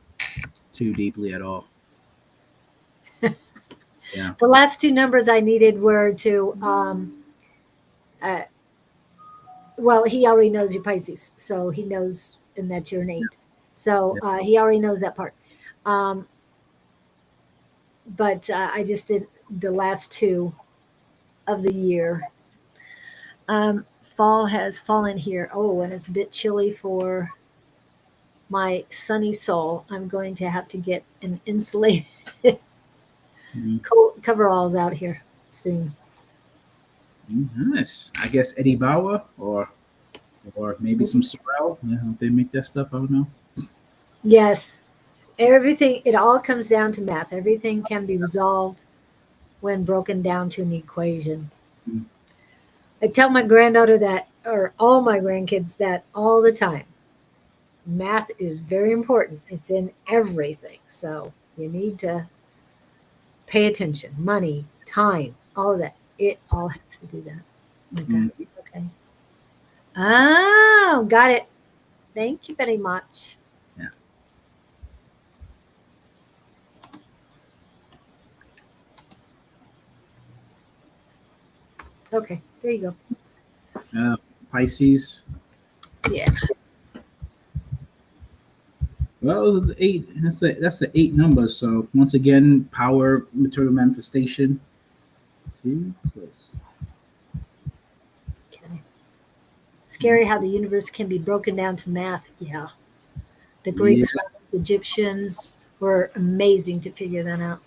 too deeply at all. Yeah. The last two numbers I needed were to uh, well, he already knows you're Pisces, so he knows and that you're an 8. So Yeah. he already knows that part. Um, but I just did the last two of the year. Fall has fallen here. Oh, and it's a bit chilly for my sunny soul. I'm going to have to get an insulated Mhm. coveralls out here soon. Nice. I guess Eddie Bauer or maybe some Sorrel. Yeah, if they make that stuff. I don't know. Yes, everything, it all comes down to math. Everything can be resolved when broken down to an equation. Mm. I tell my granddaughter that, or all my grandkids that all the time. Math is very important. It's in everything. So you need to pay attention. Money, time, all of that. It all has to do that. Like that. Mm. Okay. Oh, got it. Thank you very much. Yeah. Okay, there you go. Pisces. Yeah. Well, the 8. That's the 8 number. So once again, power, material manifestation. 2 plus. Okay. Scary how the universe can be broken down to math. Yeah. The Yeah. Greeks, Romans, Egyptians were amazing to figure that out.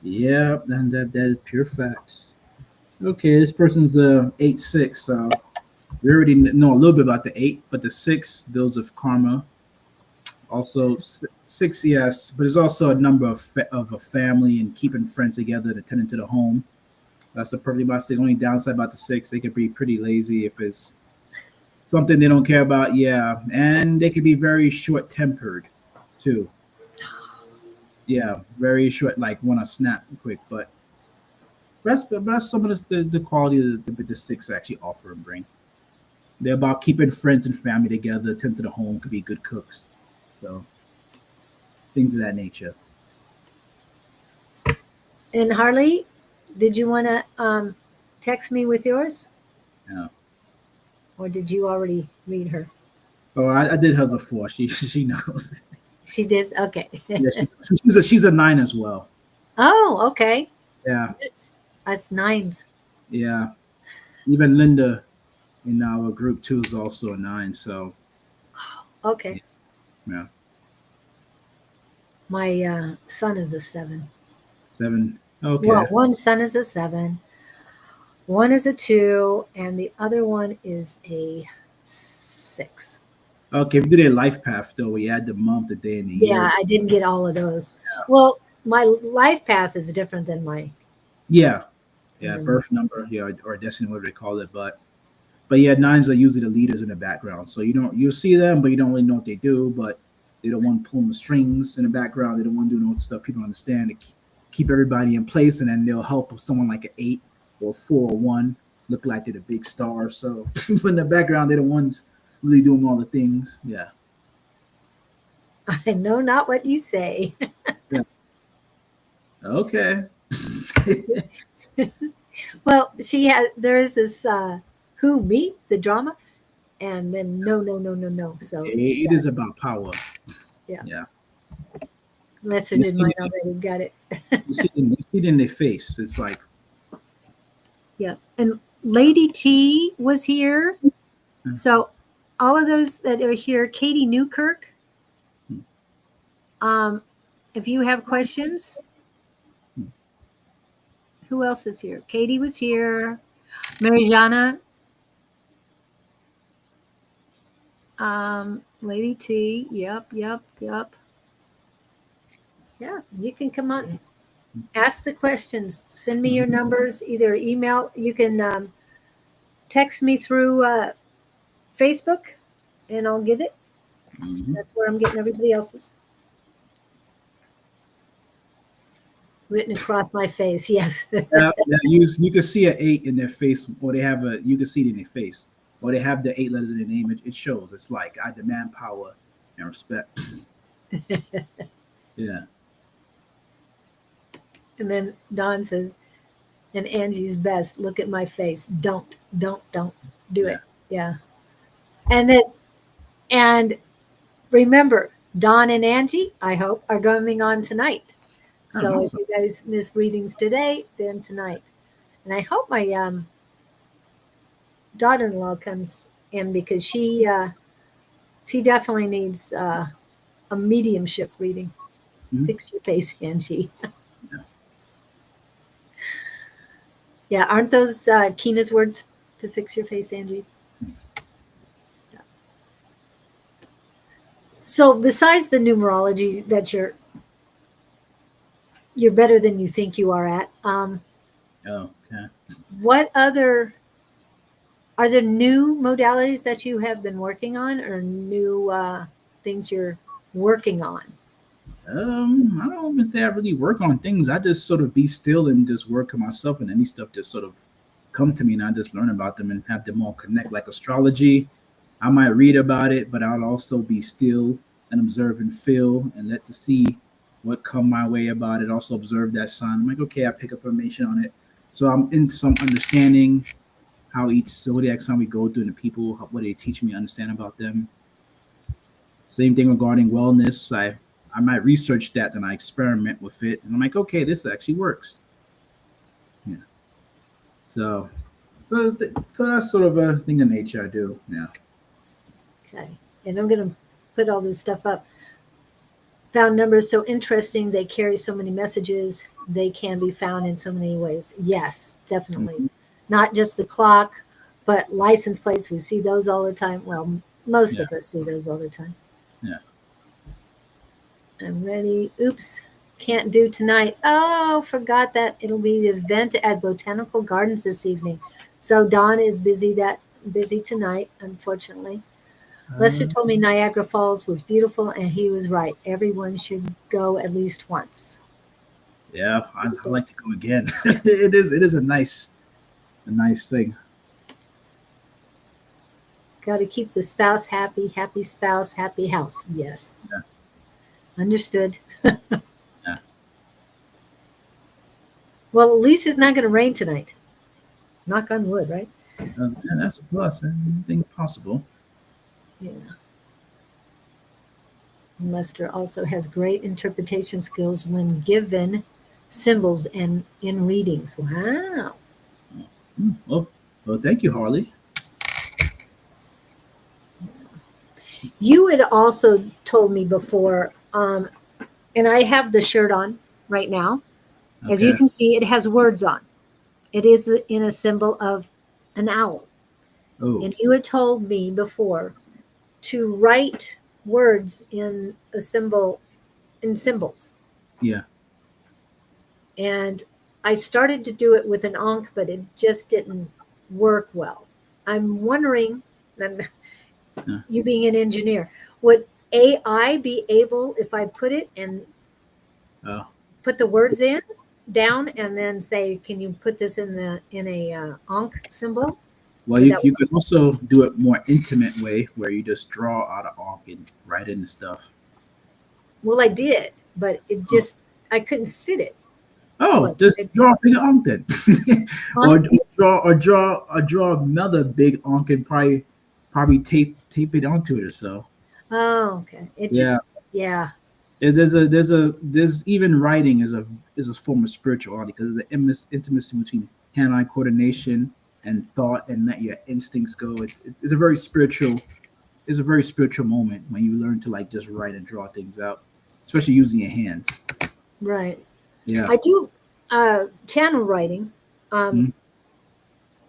Yeah, and that is pure facts. Okay, this person's 8-6. So we already know a little bit about the 8, but the 6 deals with karma. Also, 6, yes, but there's also a number of a family and keeping friends together and attending to the home. That's the perfect about the only downside about the 6, they could be pretty lazy if it's something they don't care about. Yeah, and they could be very short tempered. too. Yeah, very short, like want to snap quick, but that's some of the quality the six actually offer and bring. They're about keeping friends and family together, tend to the home, could be good cooks. So things of that nature. And Harley, did you want to text me with yours, Yeah. or did you already read her? Oh, I did her before. She knows. She did. Okay. Yeah, she's a nine as well. Oh, okay. Yeah, That's nines. yeah. Even Linda in our group too is also a nine. So Okay. yeah, yeah. My son is a seven. Seven. Okay. Well, one son is a seven, one is a two, and the other one is a six. Okay. If we do their life path though, we add the month, the day, and the Yeah, year. I didn't get all of those. Well, my life path is different than my. Yeah, yeah. Than, Birth number, yeah, or destiny, whatever they call it. But yeah, nines are usually the leaders in the background. So you'll see them, but you don't really know what they do. But they don't want pulling the strings in the background. They don't want to do no stuff people don't understand. They keep everybody in place, and then they'll help someone like an eight or four or one look like they're the big star. So but in the background, they're the ones really doing all the things. Yeah. I know not what you say. Yeah. Okay. Well, she has. There is this who me the drama, and then no, no, no, no, no. So It is about power. yeah, Yeah. Lesser You did see, mine already. Got it. you see it in their face. It's like, Yeah, and Lady T was here. So all of those that are here, Katie Newkirk. Um, if you have questions, who else is here? Katie was here. Marijana, Lady T. Yep, yep, yep. Yeah, you can come on. Ask the questions. Send me your numbers, either email. You can text me through Facebook, and I'll get it. mhm. That's where I'm getting everybody else's. Written across my face, yes. Yeah, you can see an eight in their face, or they have you can see it in their face, or they have the eight letters in their name. It shows. It's like I demand power and respect. Yeah, And then Don says, and Angie's best, look at my face. Don't do yeah. it. Yeah. And then, and remember, Don and Angie, I hope, are going on tonight. Oh, So if awesome. you guys miss readings today, then tonight. And I hope my daughter-in-law comes in because she definitely needs a mediumship reading. Mhm. Fix your face, Angie. Yeah. Yeah, aren't those Kina's words to fix your face, Angie? Yeah. So besides the numerology that you're better than you think you are at, Oh, okay. what other are there new modalities that you have been working on, or new things you're working on? I don't even say I really work on things. I just sort of be still and just work on myself, and any stuff just sort of come to me, and I just learn about them and have them all connect. Like astrology, I might read about it, but I'll also be still and observe and feel and let to see what come my way about it. Also observe that sign. I'm like, okay, I pick up information on it, so I'm in some understanding how each zodiac sign we go through and the people what they teach me to understand about them. Same thing regarding wellness. I might research that, then I experiment with it, and I'm like, okay, this actually works. Yeah. So, so that's sort of a thing in nature I do. Yeah. Okay, and I'm going to put all this stuff up. Found numbers so interesting. They carry so many messages. They can be found in so many ways. Yes, definitely. Mhm. Not just the clock, but license plates. We see those all the time. Well, most Yeah. of us see those all the time. Yeah. I'm ready. Oops, can't do tonight. Oh, forgot that it'll be the event at Botanical Gardens this evening. So Dawn is busy tonight, unfortunately. Lester Uh, told me Niagara Falls was beautiful, and he was right. Everyone should go at least once. yeah, I like to go again. It is a nice thing. Got to keep the spouse happy, happy spouse, happy house. Yes. Yeah, Understood. yeah. Well, at least it's not going to rain tonight. Knock on wood, right? Yeah, that's a plus. Anything possible. Yeah. Lester also has great interpretation skills when given symbols and in readings. Wow. Well, thank you, Harley. You had also told me before, and I have the shirt on right now. As you Okay. can see, it has words on. It is in a symbol of an owl. Oh, And you had told me before to write words in a symbol, in symbols. yeah. And I started to do it with an Ankh, but it just didn't work well. I'm wondering, and Yeah. you being an engineer, would AI be able, if I put it and Oh, put the words in down and then say, can you put this in a Ankh symbol? well, Would you that you could also do it more intimate way where you just draw out an arc and write in the stuff. Well, I did, but it Oh, just I couldn't fit it. oh, What? just draw a big onk then, Huh? or draw another big onk and probably tape it onto it or so. Oh, okay. It Yeah, just yeah. there's even writing is a form of spirituality because there's an intimacy between hand-eye coordination and thought and let your instincts go. It's a very spiritual. It's a very spiritual moment when you learn to like just write and draw things out, especially using your hands. Right. Yeah. I do channel writing. Um, Mhm.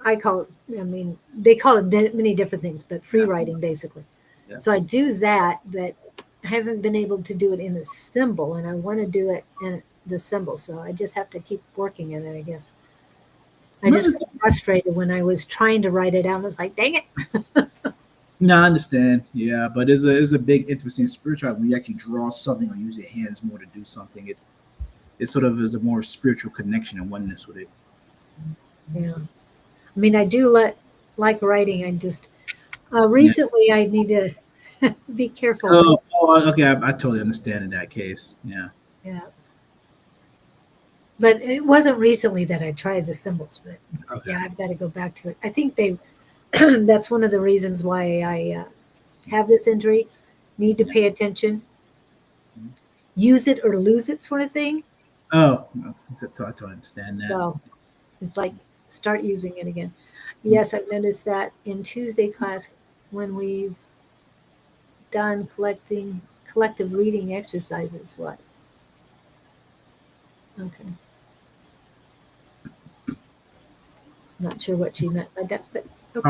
I call it. I mean, they call it many different things, but free Yeah. writing basically. Yeah. So I do that, but I haven't been able to do it in a symbol, and I want to do it in the symbol. So I just have to keep working at it, I guess. I No, just got frustrated when I was trying to write it out. I was like, dang it. no, I understand. Yeah, but there's a big intimacy in spirituality when you actually draw something or use your hands more to do something. It sort of is a more spiritual connection and oneness with it. Yeah. I mean, I do like writing. I just Yeah. recently I need to be careful with. Okay. I totally understand in that case. Yeah. Yeah. But it wasn't recently that I tried the symbols, but Okay. yeah, I've got to go back to it. I think they that's one of the reasons why I have this injury. Need to Yeah. pay attention, use it or lose it, sort of thing. Oh, I totally understand that. So it's like start using it again. Yes, I've noticed that in Tuesday class when we've done collective reading exercises. What? Okay, not sure what she meant by that, but okay.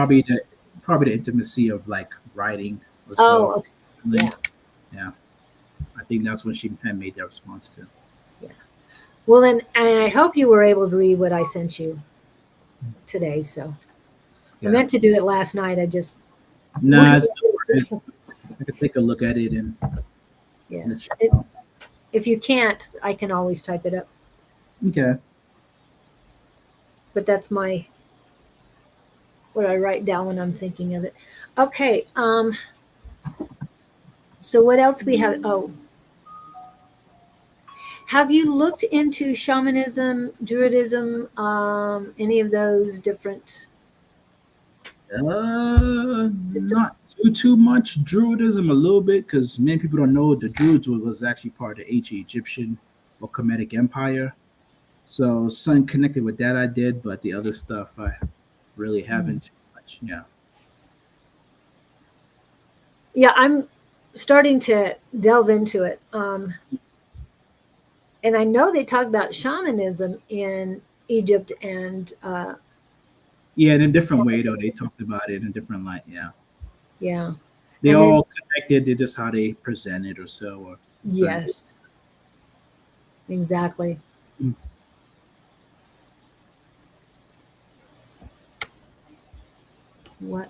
Probably the intimacy of like writing or so. Oh, okay. Like, Yeah, yeah, I think that's when she had made that response to. yeah. Well, then, and I hope you were able to read what I sent you today. So I Yeah. meant to do it last night. I just Nah, it's no worries. I could take a look at it and yeah. let you know. If you can't, I can always type it up. Okay. But that's my what I write down when I'm thinking of it. Okay. So what else we have? Oh, have you looked into shamanism, druidism, any of those different Not systems? too much Druidism, a little bit, because many people don't know the Druids was actually part of the ancient Egyptian or Kemetic Empire. So some connected with that I did, but the other stuff I really Hmm. haven't too much. Yeah. Yeah, I'm starting to delve into it. And I know they talk about shamanism in Egypt and Yeah, in a different way though. They talked about it in a different light. Yeah. yeah, They and then all connected. They just how they present it or so or certain things. yes, exactly. Mm. What?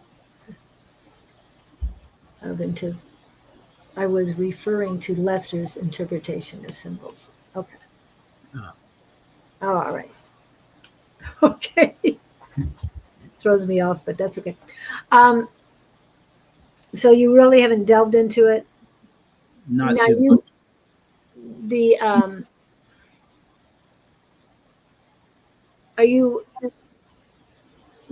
of into. I was referring to Lester's interpretation of symbols. Okay. Oh. Oh, all right. Okay. Throws me off, but that's okay. Um, so you really haven't delved into it. Not Now too. the are you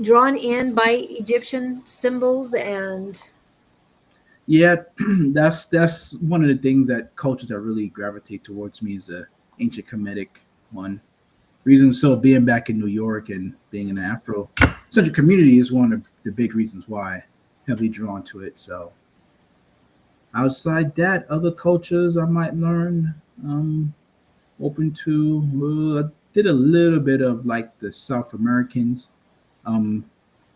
drawn in by Egyptian symbols and Yeah, that's one of the things that cultures that really gravitate towards me is a ancient Kemetic one. Reason so being back in New York and being in the Afro central community is one of the big reasons why heavily drawn to it. So outside that, other cultures I might learn. Open to. I did a little bit of like the South Americans, um,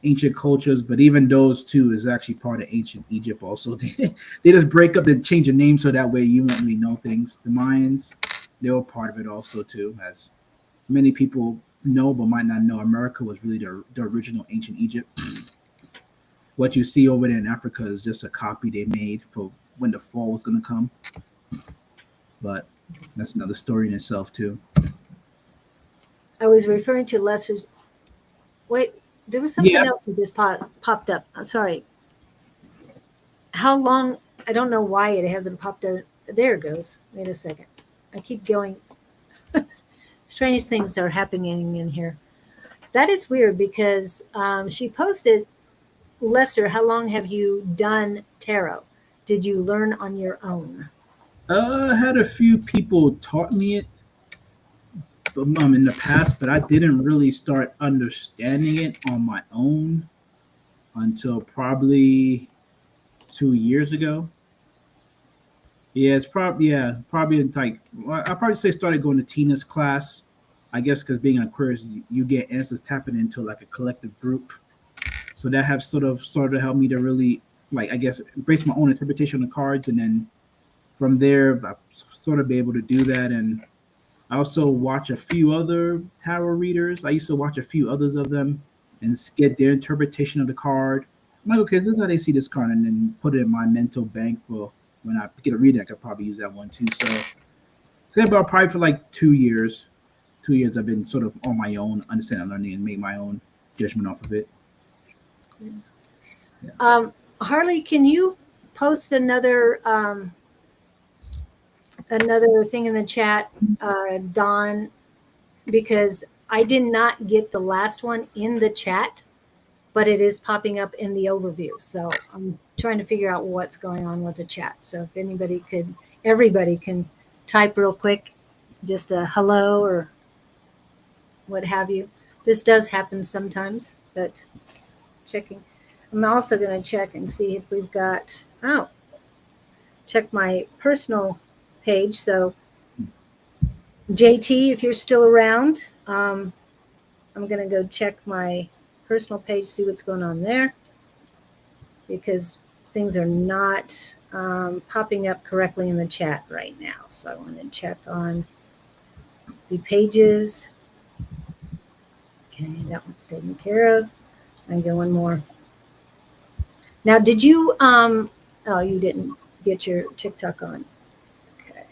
ancient cultures, but even those two is actually part of ancient Egypt. Also, they just break up and change the name so that way you won't really know things. The Mayans, they were part of it also too, as many people know but might not know. America was really the original ancient Egypt. What you see over there in Africa is just a copy they made for when the fall was going to come. But that's another story in itself too. I was referring to Lester's. Wait, there was Yeah, something else that just popped up. I'm sorry. How long? I don't know why it hasn't popped up. There it goes. Wait a second. I keep going. Strange things are happening in here. That is weird because she posted, Lester, how long have you done tarot? Did you learn on your own? I had a few people taught me it in the past, but I didn't really start understanding it on my own until probably 2 years ago. Probably like I probably say started going to Tina's class. I guess because being an Aquarius, you get answers tapping into like a collective group, so that have sort of started to help me to really like I guess embrace my own interpretation of the cards, and then from there I sort of be able to do that. And I also watch a few other tarot readers. I used to watch a few others of them and get their interpretation of the card. I'm like, okay, this is how they see this card, and then put it in my mental bank for when I get a reading. I could probably use that one too. So, say about probably for like 2 years. 2 years I've been sort of on my own, understanding, learning, and make my own judgment off of it. Yeah. Harley, can you post another thing in the chat, Don? Because I did not get the last one in the chat, but it is popping up in the overview. So I'm trying to figure out what's going on with the chat. So if everybody can type real quick, just a hello or what have you. This does happen sometimes, but checking. I'm also going to check and see if we've got, check my personal page. So JT, if you're still around, I'm going to go check my personal page, see what's going on there, because things are not popping up correctly in the chat right now. So I want to check on the pages. Okay, that one's taken care of. I'm going more. Now, did you, oh, you didn't get your TikTok on. Okay.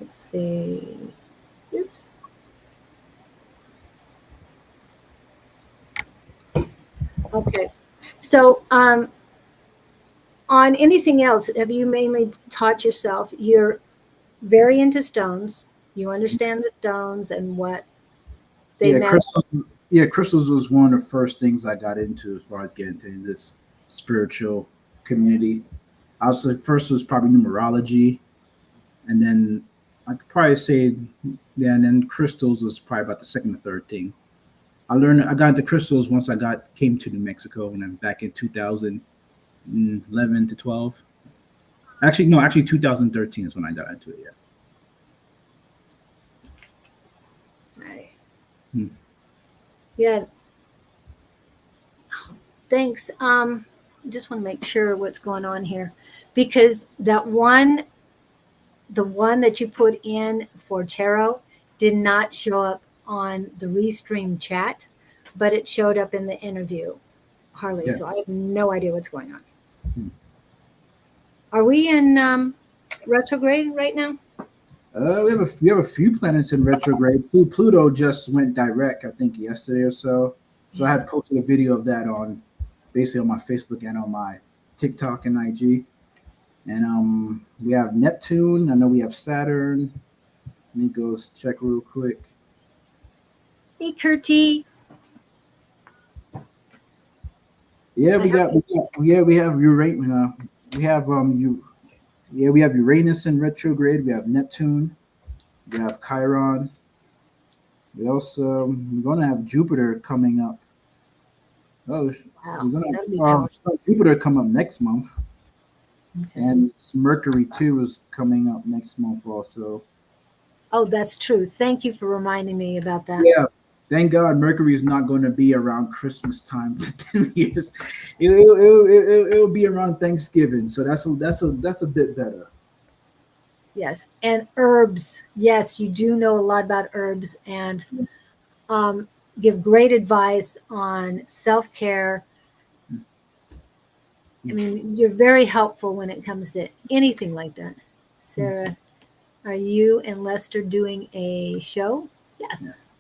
Let's see. Oops. Okay. So, on anything else, have you mainly taught yourself? You're very into stones. You understand the stones and what they Yeah, meant. crystals was one of the first things I got into as far as getting into this spiritual community. I was first was probably numerology, and then I could probably say, yeah, and then crystals was probably about the second or third thing. I got into crystals once came to New Mexico, and then back in 2011 to 12. Actually, no, actually 2013 is when I got into it. Yeah. Right. Hmm. Yeah. Oh, thanks. Just want to make sure what's going on here, because the one that you put in for tarot did not show up on the Restream chat, but it showed up in the interview. hardly, Yeah. so I have no idea what's going on. Hmm. Are we in retrograde right now? We have a few planets in retrograde. Pluto just went direct, I think, yesterday or so. So I had posted a video of that on basically on my Facebook and on my TikTok and IG. And we have Neptune. I know we have Saturn. Let me go check real quick. Hey, Kurti. Yeah, we have Uranus. We have Uranus in retrograde. We have Neptune. We have Chiron. We also we're gonna have Jupiter coming up. Oh, Wow, we're gonna that'd be powerful. Jupiter come up next month, Okay. and Mercury too is coming up next month also. Oh, that's true. Thank you for reminding me about that. Yeah, thank God Mercury is not going to be around Christmas time. 10 years, it'll be around Thanksgiving, so that's a bit better. Yes, and herbs. Yes, you do know a lot about herbs and give great advice on self-care. I mean, you're very helpful when it comes to anything like that. Sarah, are you and Lester doing a show? Yes.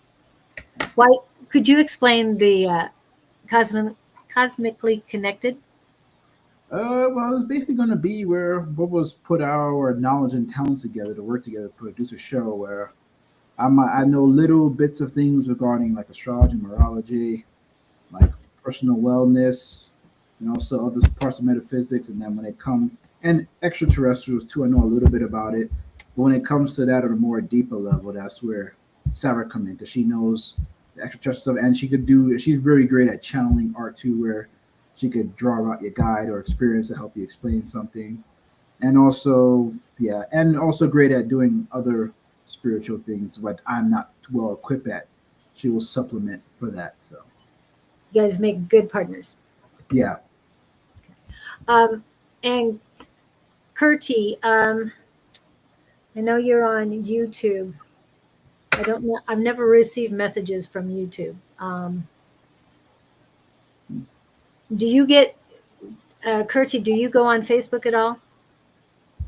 Why? Could you explain the cosmically connected? Well, it's basically going to be where both of us put our knowledge and talents together to work together to produce a show where I know little bits of things regarding like astrology, numerology, like personal wellness, and also other parts of metaphysics. And then when it comes and extraterrestrials too, I know a little bit about it. But when it comes to that at a more deeper level, that's where Sarah comes in because she knows the extraterrestrial stuff, and she could do. She's very great at channeling art too, where she could draw out your guide or experience to help you explain something, and also and also great at doing other spiritual things, but I'm not well equipped at. She will supplement for that. So You guys make good partners. yeah. And Kurti, I know you're on YouTube. I don't know. I've never received messages from YouTube. Do you get, Kurti, do you go on Facebook at all?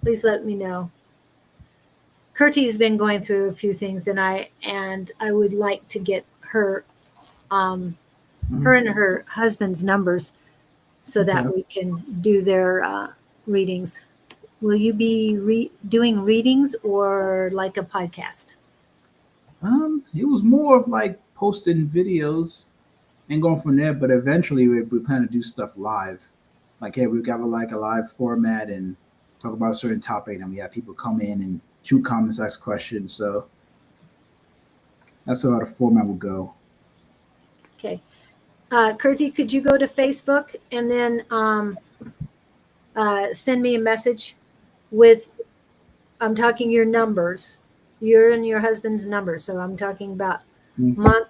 Please let me know. Kurti's been going through a few things, and I would like to get her, her and her husband's numbers so that we can do their readings. Will you be doing readings or like a podcast? It was more of like posting videos and going from there, but eventually we plan to do stuff live. Like, hey, we got like a live format and talk about a certain topic, and we have people come in and shoot comments, ask questions. So that's how the format will go. Okay. Kurti, could you go to Facebook and then send me a message with, I'm talking your numbers, your and your husband's numbers. So I'm talking about month,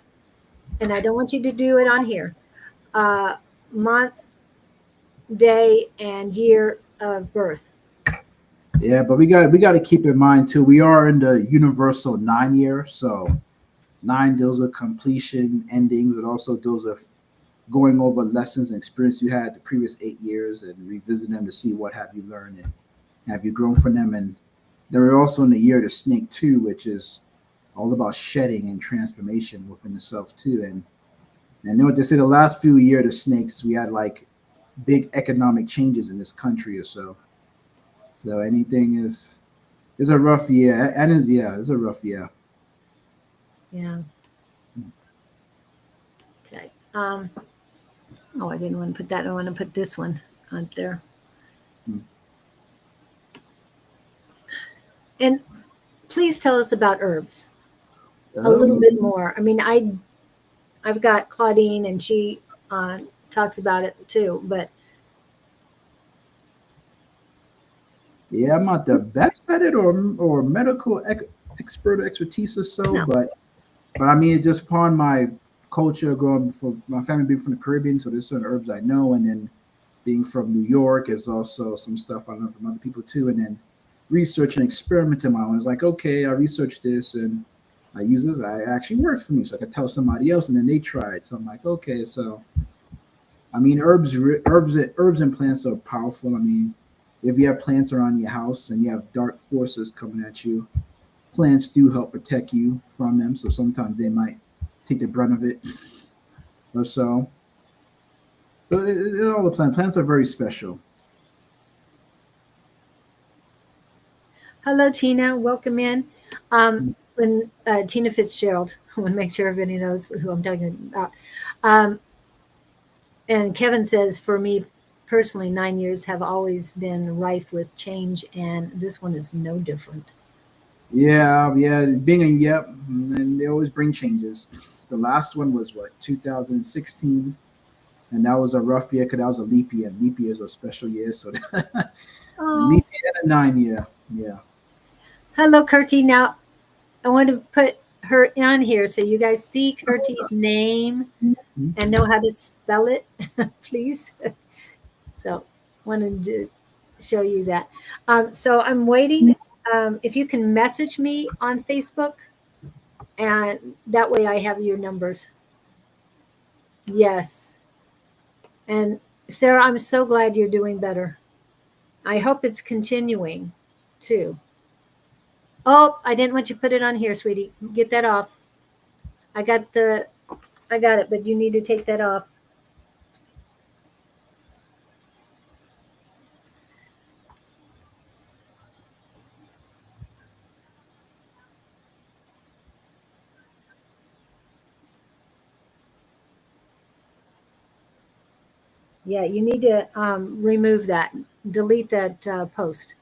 and I don't want you to do it on here. Month, day, and year of birth. Yeah, but we got to keep in mind too. We are in the universal 9 year, so 9 deals with completion, endings. It also deals with going over lessons and experience you had the previous 8 years and revisit them to see what have you learned and have you grown from them. And then we're also in the year of the snake too, which is all about shedding and transformation within the self too. And you know what they say, the last few years of snakes, we had like big economic changes in this country or so. So anything is a rough year, and it's a rough year. Yeah. Okay. Oh, I didn't want to put that. I want to put this one up there. And please tell us about herbs a little bit more. I mean, I've got Claudine, and she talks about it too. But yeah, I'm not the best at it or medical expert or expertise or so, no. but I mean, it's just part of my culture growing from my family being from the Caribbean, so there's certain herbs I know, and then being from New York is also some stuff I learned from other people too, and then research and experimenting my own. It's like, okay, I researched this and I use this, it actually works for me, so I could tell somebody else, and then they try it. So I'm like, okay, so I mean, herbs and plants are powerful. I mean, if you have plants around your house and you have dark forces coming at you, plants do help protect you from them. So sometimes they might take the brunt of it or so. So all the plants are very special. Hello, Tina. Welcome in. When Tina Fitzgerald, I want to make sure everybody knows who I'm talking about. And Kevin says, for me personally, 9 years have always been rife with change, and this one is no different. Yeah, being a yep, and they always bring changes. The last one was what 2016, and that was a rough year because that was a leap year. Leap years are special years, so Oh, leap year and a 9 year. Yeah. hello, Kurti. Now, I want to put her on here so you guys see Kurti's name and know how to spell it, please. So, wanted to show you that. So, I'm waiting. If you can message me on Facebook, and that way I have your numbers. Yes. And Sarah, I'm so glad you're doing better. I hope it's continuing too. Oh, I didn't want you to put it on here, sweetie. Get that off. I got the I got it, but you need to take that off. Yeah, you need to remove that. Delete that post.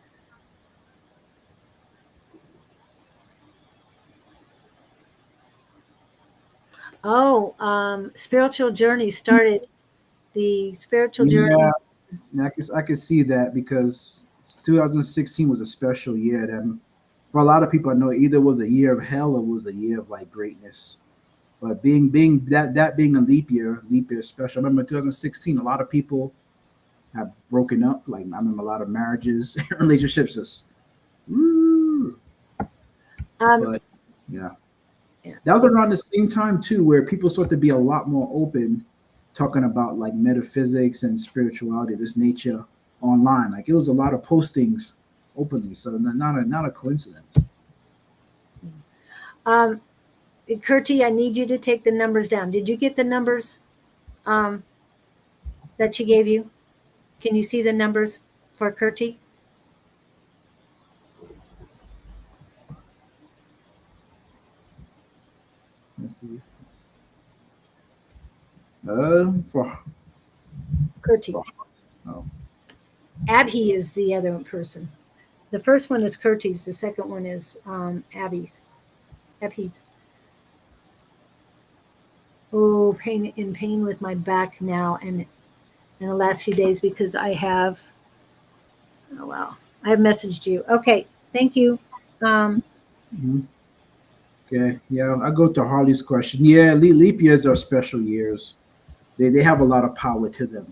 Oh, spiritual journey started. The spiritual Yeah, journey. I can see that because 2016 was a special year. That for a lot of people, I know it either was a year of hell or was a year of like greatness. But being that being a leap year special. I remember 2016, a lot of people have broken up. Like I remember a lot of marriages, relationships just. Woo. Um, But yeah, yeah. that was around the same time too, where people started to be a lot more open, talking about like metaphysics and spirituality, this nature online. Like it was a lot of postings openly, so not a coincidence. Um, Kurti, I need you to take the numbers down. Did you get the numbers um, that she gave you? Can you see the numbers for Kurti? Let's see. For Kurti. for oh, Abhi is the other person. The first one is Kurti's. The second one is Abby's. Abhi's. Oh, pain with my back now, and in the last few days because I have. Oh wow, I have messaged you. Okay, thank you. Um, mhm. Okay, yeah, I go to Harley's question. Yeah, leap years are special years. They have a lot of power to them.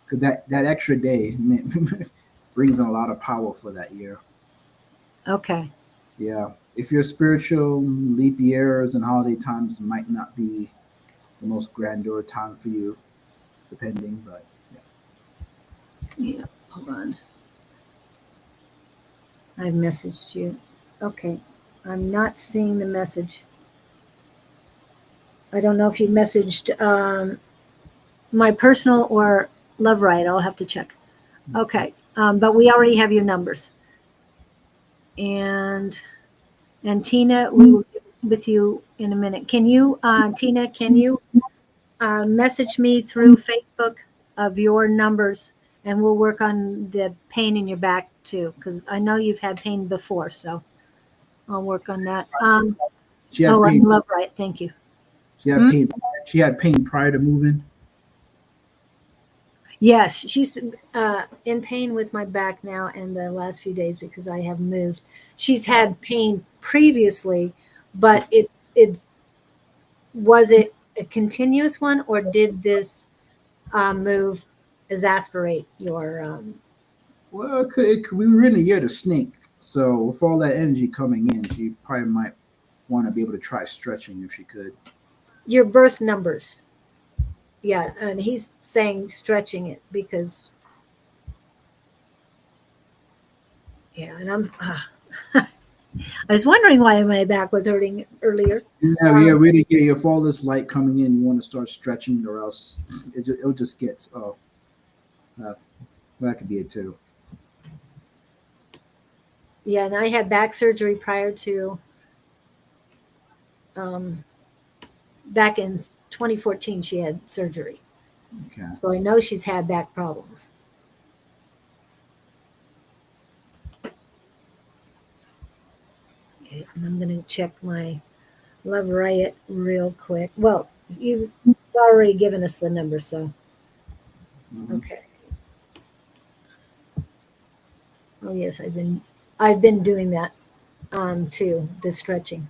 Cause that extra day brings in a lot of power for that year. okay. Yeah, if you're spiritual, leap years and holiday times might not be the most grandeur time for you, depending. But yeah. Yeah, hold on. I've messaged you. Okay, I'm not seeing the message. I don't know if you messaged my personal or Love Riot. I'll have to check. Okay, but we already have your numbers. And Tina, we will get with you in a minute. Can you, Tina? Can you message me through Facebook of your numbers, and we'll work on the pain in your back too, because I know you've had pain before, so I'll work on that. She had Oh, I'm pain. Love Right. Thank you. She had Hmm? pain. She had pain prior to moving. Yes, she's in pain with my back now and the last few days because I have moved. She's had pain previously, but it was it a continuous one, or did this move exasperate your Well, we were in a year to snake, so with all that energy coming in, she probably might want to be able to try stretching if she could. your birth numbers? Yeah, and he's saying stretching it because, yeah, and I was wondering why my back was hurting earlier. Yeah, really. Yeah, if all this light coming in, you want to start stretching, or else it'll just get. Uh, that could be it too. Yeah, and I had back surgery prior to um, back in 2014. She had surgery, Okay. so I know she's had back problems. Okay, and I'm going to check my Love Riot real quick. Well, you've already given us the number, so Mhm. okay. Oh yes, I've been doing that too, the stretching.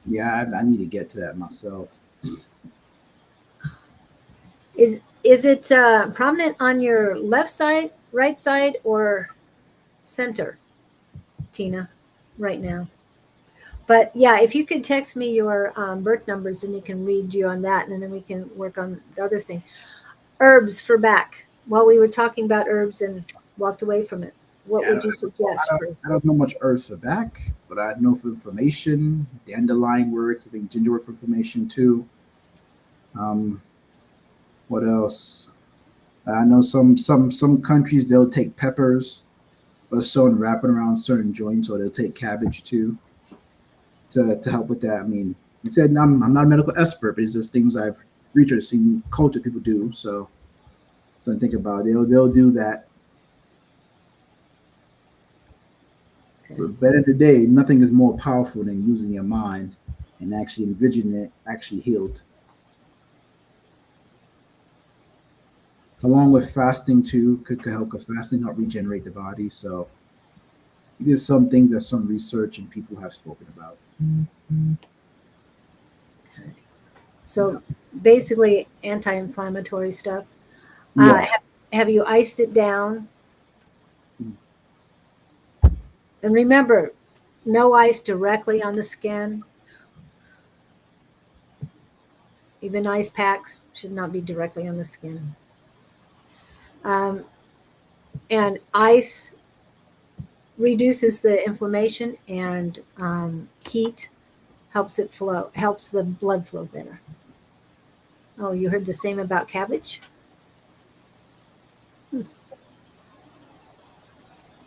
Yeah, I need to get to that myself. Is it prominent on your left side, right side, or center, Tina, right now? But yeah, if you could text me your birth numbers, and you can read you on that, and then we can work on the other thing. Herbs for back. While we were talking about herbs and walked away from it, what Yeah, would you suggest for? I don't know much earth for back, but I know for inflammation, dandelion works. I think ginger work for inflammation too. Um, what else? I know some countries they'll take peppers or so and wrap it around certain joints, or they'll take cabbage too to help with that. I mean, it said I'm not a medical expert, but it's just things I've researched, seen culture people do. So I think about it. They'll do that. Okay. But better today, nothing is more powerful than using your mind and actually envisioning it actually healed. Along with fasting too, could help because fasting help regenerate the body. So there's some things that some research and people have spoken about. Okay. Yeah. So basically, anti-inflammatory stuff. Yeah. Have you iced it down? And remember, no ice directly on the skin. Even ice packs should not be directly on the skin. Um, and ice reduces the inflammation, and heat helps it flow, helps the blood flow better. Oh, you heard the same about cabbage? Hmm.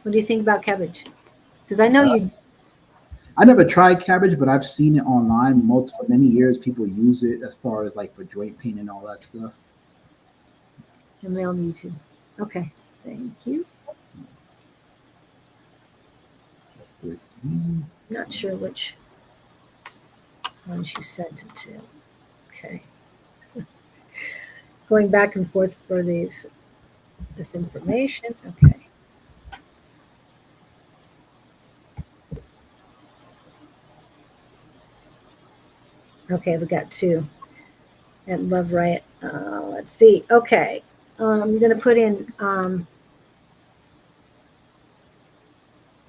What do you think about cabbage? Because I know you. I never tried cabbage, but I've seen it online for many years. People use it as far as like for joint pain and all that stuff. I'm on YouTube. Okay, thank you. That's good. Not sure which one she sent it to. Okay, going back and forth for this information. Okay. Okay, we got two at Love Riot. Let's see. Okay, I'm gonna put in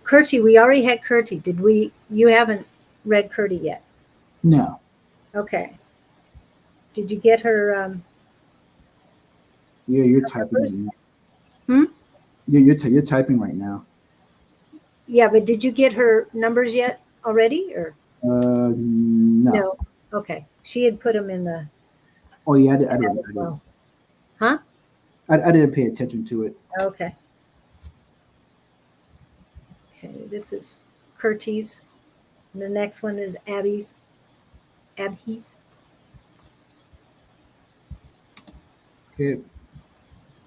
Curti. We already had Curti. Did we? You haven't read Curti yet. No. Okay. Did you get her Yeah, you're typing right numbers? now. Hmm? You're typing right now. Yeah, but did you get her numbers yet already, or No. no? Okay, she had put them in the Oh yeah, chat as well. Huh? I didn't pay attention to it. Okay. Okay, this is Curtis. And the next one is Abby's. Abby's. Okay.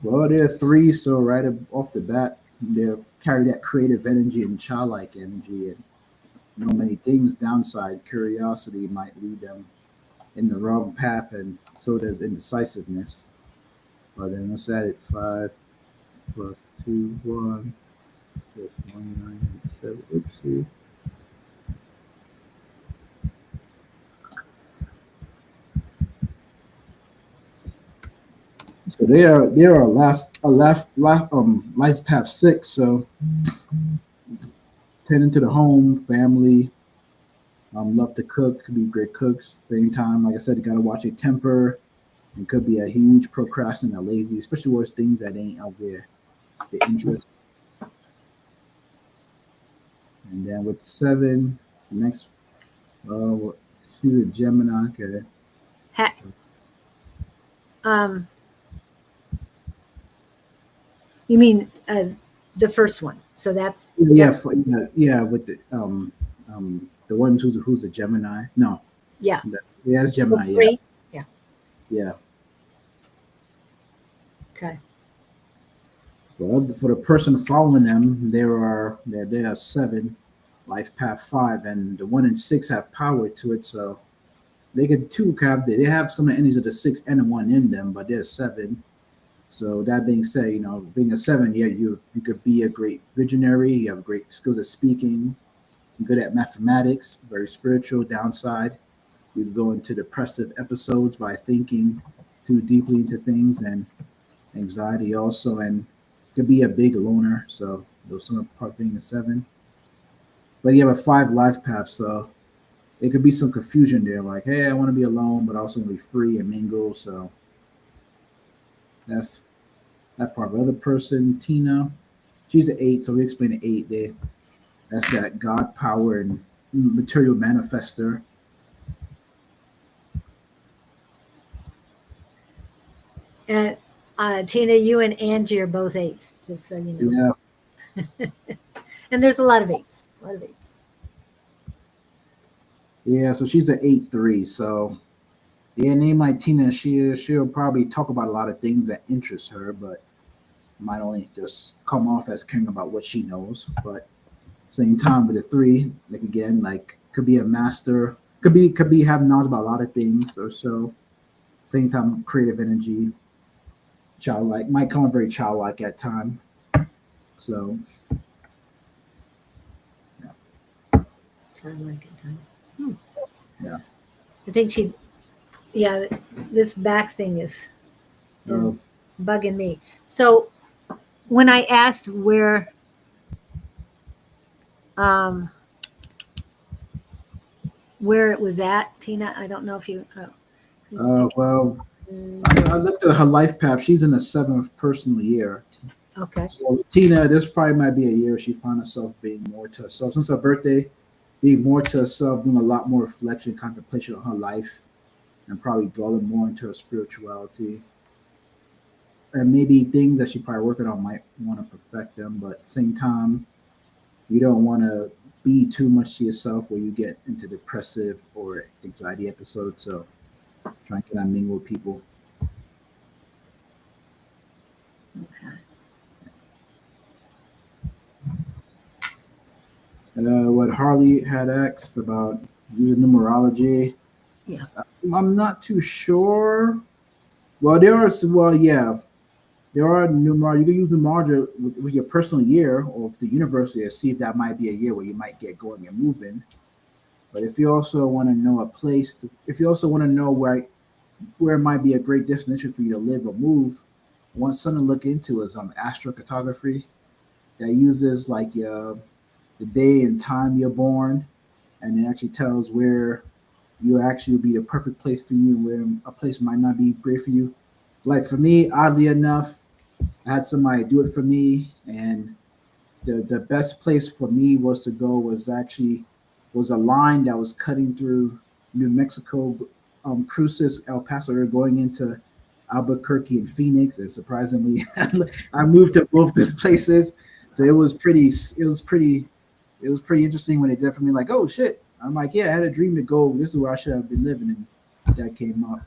Well, there are three, so right off the bat, they carry that creative energy and childlike energy, and many things. Downside, curiosity might lead them in the wrong path, and so does indecisiveness. But then let's add it 5 + 2 1 +1 9 7. Oopsie. So they are life path 6. So tending to the home, family, love to cook, could be great cooks. Same time, like I said, you gotta watch your temper. It could be a huge procrastinator, lazy, especially where it's things that ain't out there, the interest. And then with 7, next, she's a Gemini. Okay. Ha- So, um, you mean the first one? So that's yeah, yeah, with the one who's a Gemini. No, yeah. yeah, it's The Gemini. Yeah, 3. Yeah. yeah. Okay. Well, for the person following them, there are 7, life path 5, and the 1 and 6 have power to it. So they could too have they have some energies of the 6 and the 1 in them, but there's 7. So that being said, being a 7, yeah, you could be a great visionary. You have great skills at speaking, good at mathematics, very spiritual. Downside, you can go into depressive episodes by thinking too deeply into things, and anxiety also, and could be a big loner. So those some parts being a 7. But you have a 5 life path, so it could be some confusion there. Like, hey, I want to be alone, but I also want to be free and mingle. So that's that part. The other person, Tina, she's an 8. So we explain the 8 there. That's that God power and material manifester. And Tina, you and Angie are both 8s, just so you know. Yeah, And there's a lot of 8s. A lot of 8s. yeah. So she's an 8-3. So yeah, name like Tina, she'll probably talk about a lot of things that interest her, but might only just come off as caring about what she knows. But same time with the 3, like again, like could be a master, could be have knowledge about a lot of things or so. Same time, creative energy, childlike, might come very childlike at time. So yeah, Childlike at times. Hmm. yeah. I think yeah, this back thing is Uh, bugging me. So when I asked um, where it was at, Tina, I don't know if you. Oh, so it's picking. well, I looked at her life path. She's in the 7th personal year. Okay. So with Tina, this probably might be a year she found herself being more to herself. Since her birthday, being more to herself, doing a lot more reflection, contemplation on her life, and probably dwelling more into her spirituality. And maybe things that she probably working on might want to perfect them, but at the same time, you don't want to be too much to yourself where you get into depressive or anxiety episodes. So try and get on mingle with people. Okay. What Harley had asked about using numerology, Yeah. I'm not too sure. Well, yeah, there are numerology. You can use numerology with your personal year or with the university to see if that might be a year where you might get going and moving. But if you also want to know if you also want to know where it might be a great destination for you to live or move, want something to look into is astrocartography that uses like the day and time you're born, and it actually tells where you actually would be the perfect place for you, and where a place might not be great for you. Like for me, oddly enough, I had somebody do it for me, and the best place for me was to go was a line that was cutting through New Mexico, Cruces, El Paso, going into Albuquerque and Phoenix, and surprisingly, I moved to both those places. So it was pretty interesting when they did it for me. Like, oh shit! I'm like, yeah, I had a dream to go. This is where I should have been living, and that came up.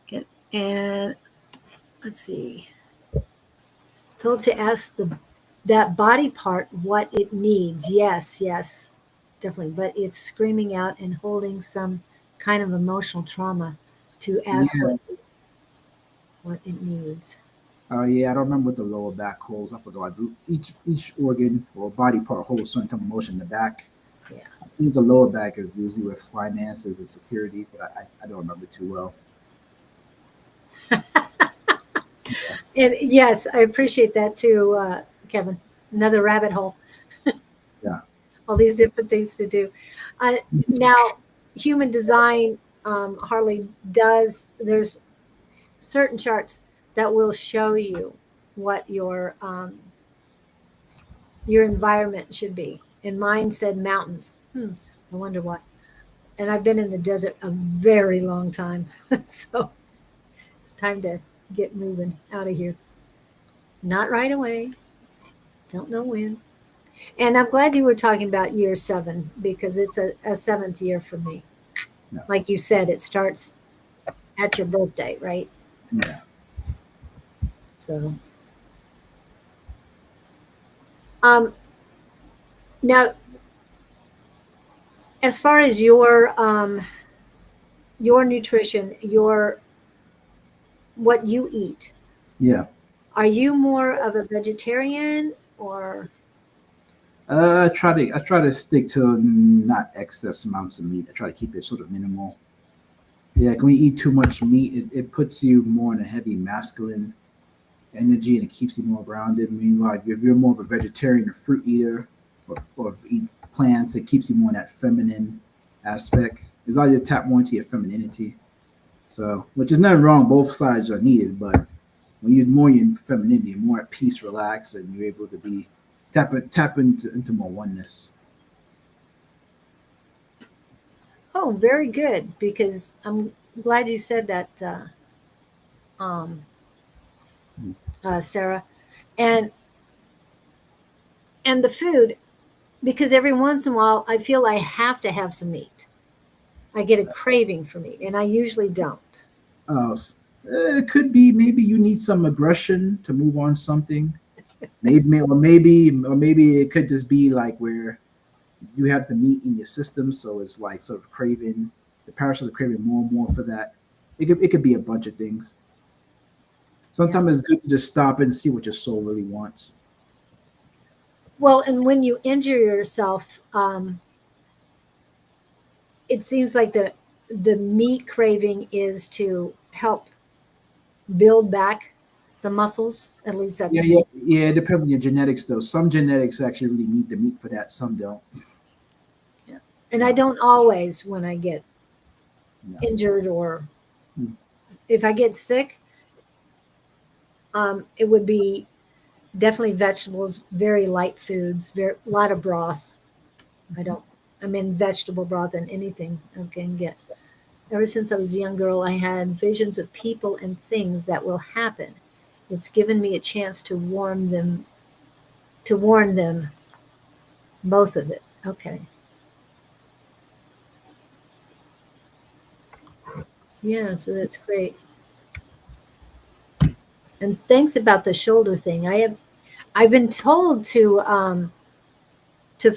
Good. And let's see. Told to ask that body part what it needs. Yes, yes, definitely. But it's screaming out and holding some kind of emotional trauma to ask Yeah, what it needs. yeah, I don't remember what the lower back holds. I forgot. Each organ or body part holds certain type of emotion in the back. Yeah. I think the lower back is usually with finances and security, but I don't remember too well. And yes, I appreciate that too, Kevin. Another rabbit hole. Yeah. All these different things to do. Now, human design, Harley does, there's certain charts that will show you what your environment should be. And mine said mountains. I wonder what. And I've been in the desert a very long time. So it's time to get moving out of here. Not right away. Don't know when. And I'm glad you were talking about year 7 because it's a seventh year for me. Yeah. Like you said, it starts at your birthday, right? Yeah. So, now, as far as your nutrition, what you eat, Yeah. are you more of a vegetarian or? I try to stick to not excess amounts of meat. I try to keep it sort of minimal. Yeah, when we eat too much meat, it puts you more in a heavy masculine energy and it keeps you more grounded. Meanwhile, if you're more of a vegetarian or fruit eater or eat plants, it keeps you more in that feminine aspect. It's like you tap more into your femininity. So, which is nothing wrong. Both sides are needed, but when you're more in femininity, you're more at peace, relax, and you're able to be tap into more oneness. Oh, very good. Because I'm glad you said that, um, Sarah, and the food. Because every once in a while, I feel I have to have some meat. I get a craving for meat, and I usually don't. It could be maybe you need some aggression to move on something. Maybe it could just be like where you have the meat in your system, so it's like sort of craving. The parasites are craving more and more for that. It could be a bunch of things. Yeah. Sometimes it's good to just stop and see what your soul really wants. Well, and when you injure yourself, it seems like the meat craving is to help build back the muscles. At least Yeah, that's, yeah, yeah. It depends on your genetics, though. Some genetics actually really need the meat for that. Some don't. yeah. And I Yeah, don't always when I get yeah. injured or Hmm. if I get sick, it would be definitely vegetables, very light foods, very a lot of broth. I don't. I'm in vegetable broth and anything I can get. Ever since I was a young girl, I had visions of people and things that will happen. It's given me a chance to warn them, both of it. Okay. Yeah, so that's great. And thanks about the shoulder thing. I've been told to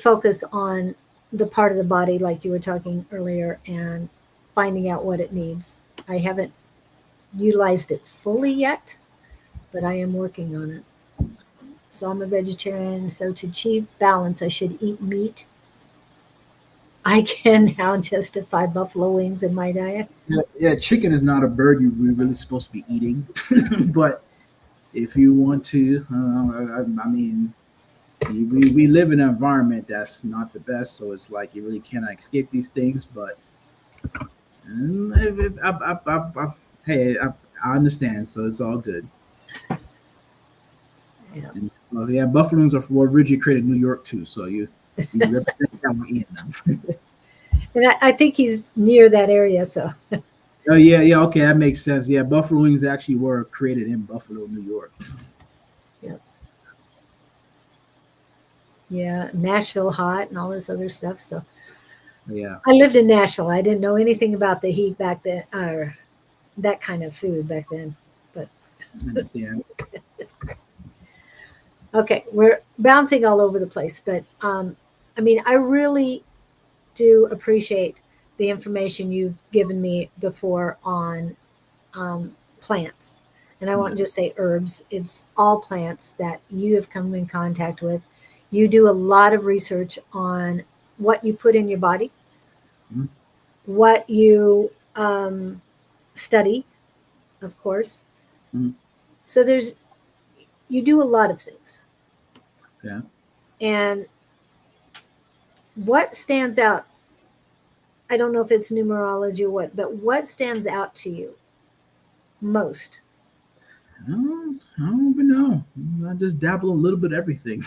focus on the part of the body like you were talking earlier and finding out what it needs. I haven't utilized it fully yet, but I am working on it. So I'm a vegetarian. So to achieve balance, I should eat meat. I can now justify buffalo wings in my diet. Yeah, yeah, chicken is not a bird you're really supposed to be eating, but if you want to, I mean, we live in an environment that's not the best, so it's like you really cannot escape these things. But if, hey, I understand, so it's all good. Yeah. And, well, yeah, buffaloes were originally created in New York too, so you represent that one eating them. And I think he's near that area. So, Oh yeah, yeah, okay, that makes sense. Yeah, buffalo wings actually were created in Buffalo, New York. yeah. Yeah. Nashville hot and all this other stuff. So Yeah, I lived in Nashville. I didn't know anything about the heat back then or that kind of food back then. But I understand. okay, we're bouncing all over the place. But I mean, I really do appreciate the information you've given me before on plants. And I won't Yeah. just say herbs, it's all plants that you have come in contact with. You do a lot of research on what you put in your body, Mhm. what you study, of course. Mhm. So you do a lot of things. Yeah. And what stands out I don't know if it's numerology or what, but what stands out to you most? I don't even know. I just dabble a little bit of everything.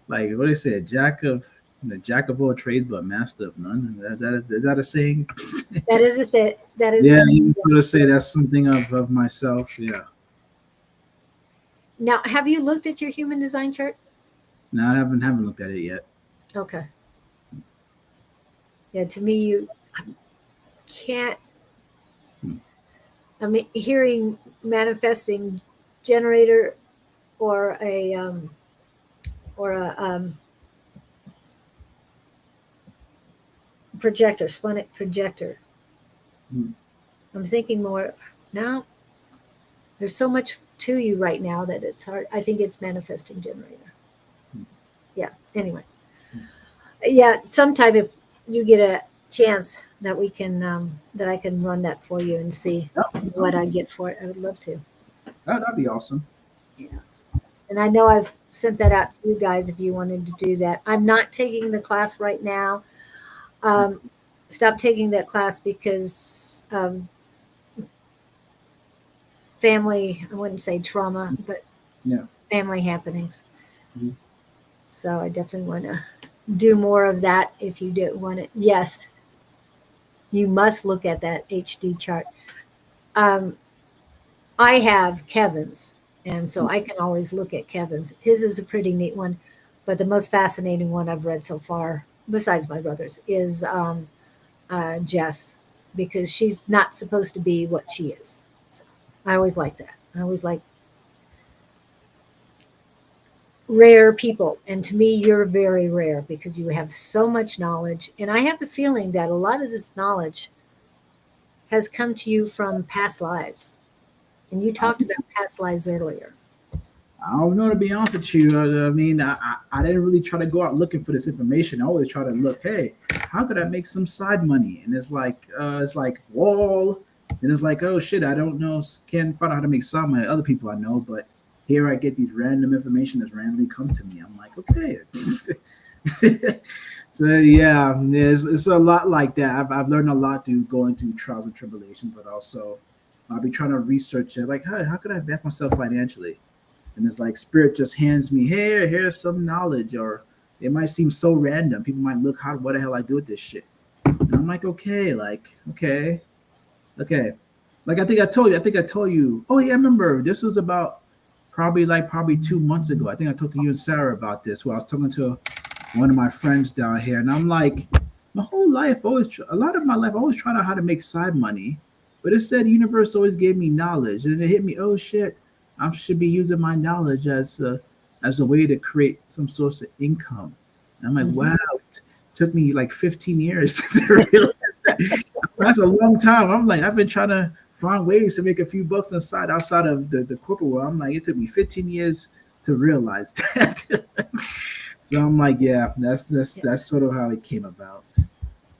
Like what I said, jack of all trades, but master of none. Is that a saying? That is a say. That is a Yeah, say. you sort of say that's something of myself. Yeah. Now, have you looked at your human design chart? No, I haven't looked at it yet. Okay. Yeah, to me, you can't. Hmm. I mean, hearing manifesting generator or a projector, splenic projector. Hmm. I'm thinking more now. There's so much to you right now that it's hard. I think it's manifesting generator. Yeah. Anyway. Yeah. Sometime if you get a chance that we can that I can run that for you and see what I get for it. I would love to. That'd be awesome. Yeah. And I know I've sent that out to you guys if you wanted to do that. I'm not taking the class right now. Stop taking that class because of family, I wouldn't say trauma, but Yeah. family happenings. Mhm. So I definitely want to do more of that if you do want it. Yes, you must look at that HD chart. Um, I have Kevin's, and so I can always look at Kevin's. His is a pretty neat one, but the most fascinating one I've read so far, besides my brother's, is Jess, because she's not supposed to be what she is. So I always like that. I always like rare people. And to me, you're very rare because you have so much knowledge. And I have a feeling that a lot of this knowledge has come to you from past lives. And you talked about past lives earlier. I don't know, to be honest with you. I mean, I didn't really try to go out looking for this information. I always try to look, hey, how could I make some side money? And it's like wall. And it's like, oh shit, I don't know, can't find out how to make side money. Other people I know, but here I get these random information that's randomly come to me. I'm like, okay. So yeah, it's a lot like that. I've learned a lot through going through trials and tribulations, but also I'll be trying to research it, like, how could I advance myself financially? And it's like spirit just hands me, here's some knowledge, or it might seem so random. People might look, what the hell I do with this shit? And I'm like, okay, okay. Like I think I told you. Oh yeah, I remember. This was about probably 2 months ago. I think I talked to you and Sarah about this. Where I was talking to one of my friends down here, and I'm like, my whole life, a lot of my life, I always tried out how to make side money, but it said the universe always gave me knowledge, and it hit me. Oh shit, I should be using my knowledge as a way to create some source of income. And I'm like, Mhm. wow, it took me like 15 years to realize that. That's a long time. I'm like, I've been trying to find ways to make a few bucks outside of the corporate world. I'm like, it took me 15 years to realize that. So I'm like, yeah, Yeah. that's sort of how it came about.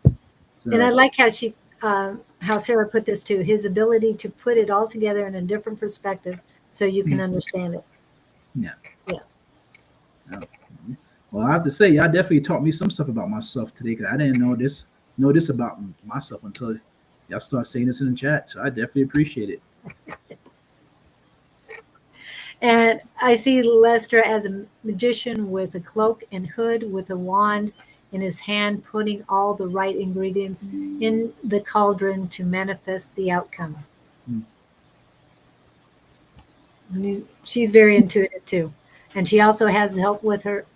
And I So like how Sarah put this too, his ability to put it all together in a different perspective so you can understand it. yeah. Yeah. Yeah. Well, I have to say, y'all definitely taught me some stuff about myself today because I didn't know this about myself until y'all start saying this in the chat. So I definitely appreciate it. And I see Lester as a magician with a cloak and hood with a wand in his hand, putting all the right ingredients in the cauldron to manifest the outcome. Mm. She's very intuitive too. And she also has help with her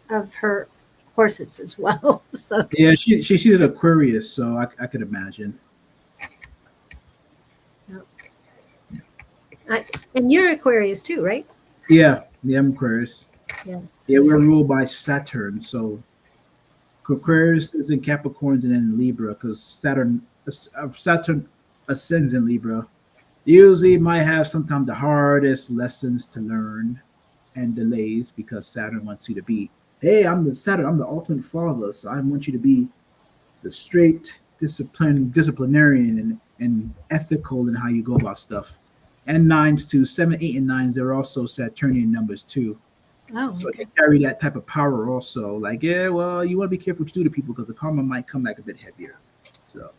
horses as well. So Yeah, she's an Aquarius, so I could imagine. and you're Aquarius too, right? Yeah, I'm Aquarius. Yeah. Yeah, we're ruled by Saturn, so Aquarius is in Capricorns and then in Libra because Saturn ascends in Libra. Usually might have sometimes the hardest lessons to learn and delays because Saturn wants you to be, hey, I'm the ultimate father, so I want you to be the straight disciplinarian and ethical in how you go about stuff. And nines too, 7, 8, and nines, they're also Saturnian numbers too. Oh, So okay. they carry that type of power also. Like, yeah, well, you want to be careful what you do to people because the karma might come back a bit heavier. So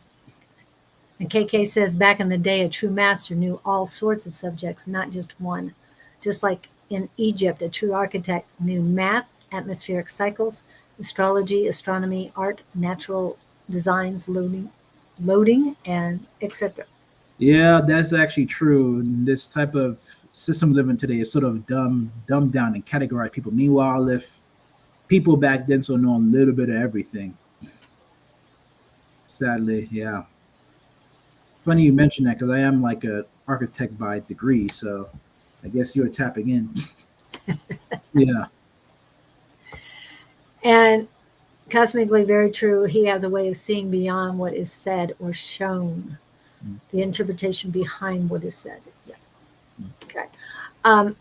And KK says back in the day, a true master knew all sorts of subjects, not just one. Just like in Egypt, a true architect knew math, atmospheric cycles, astrology, astronomy, art, natural designs, loading, and etc. yeah, that's actually true. This type of system we live in today is sort of dumbed down and categorized people. Meanwhile, if people back then so know a little bit of everything, sadly, yeah. Funny you mentioned that because I am like a architect by degree, so I guess you're tapping in. Yeah. And cosmically very true, he has a way of seeing beyond what is said or shown, Mm. the interpretation behind what is said. Yeah. Okay. Um,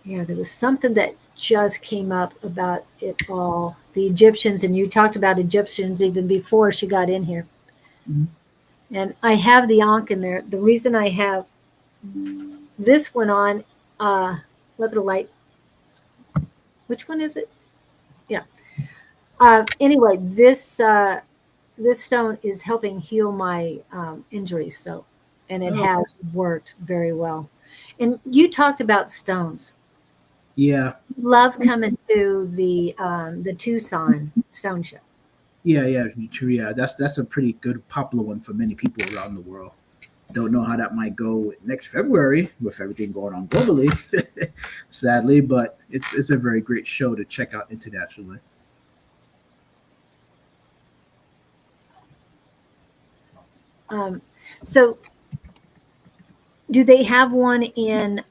yeah, there was something that just came up about it all. The Egyptians, and you talked about Egyptians even before she got in here. Mhm. And I have the Ankh in there. The reason I have this one on, Lepidolite, which one is it? Yeah. Anyway, this stone is helping heal my injuries. So, and it Oh, okay. has worked very well. And you talked about stones. Yeah, Love coming to the Tucson Stone Show. yeah, true. Yeah, that's a pretty good popular one for many people around the world. Don't know how that might go next February with everything going on globally, sadly, but it's a very great show to check out internationally. Um, so, do they have one in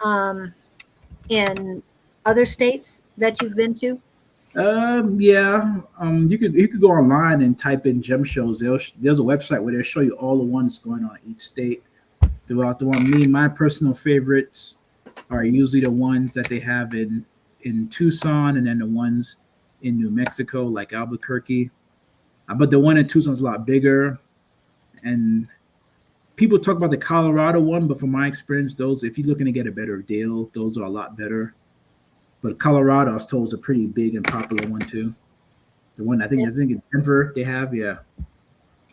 other states that you've been to? Yeah. You could go online and type in gem shows. There's a website where they'll show you all the ones going on in each state throughout the one. My personal favorites are usually the ones that they have in Tucson, and then the ones in New Mexico, like Albuquerque. But the one in Tucson is a lot bigger, and people talk about the Colorado one, but from my experience, those, if you're looking to get a better deal, those are a lot better. But Colorado, I was told, is a pretty big and popular one too. The one I think in Denver they have, yeah.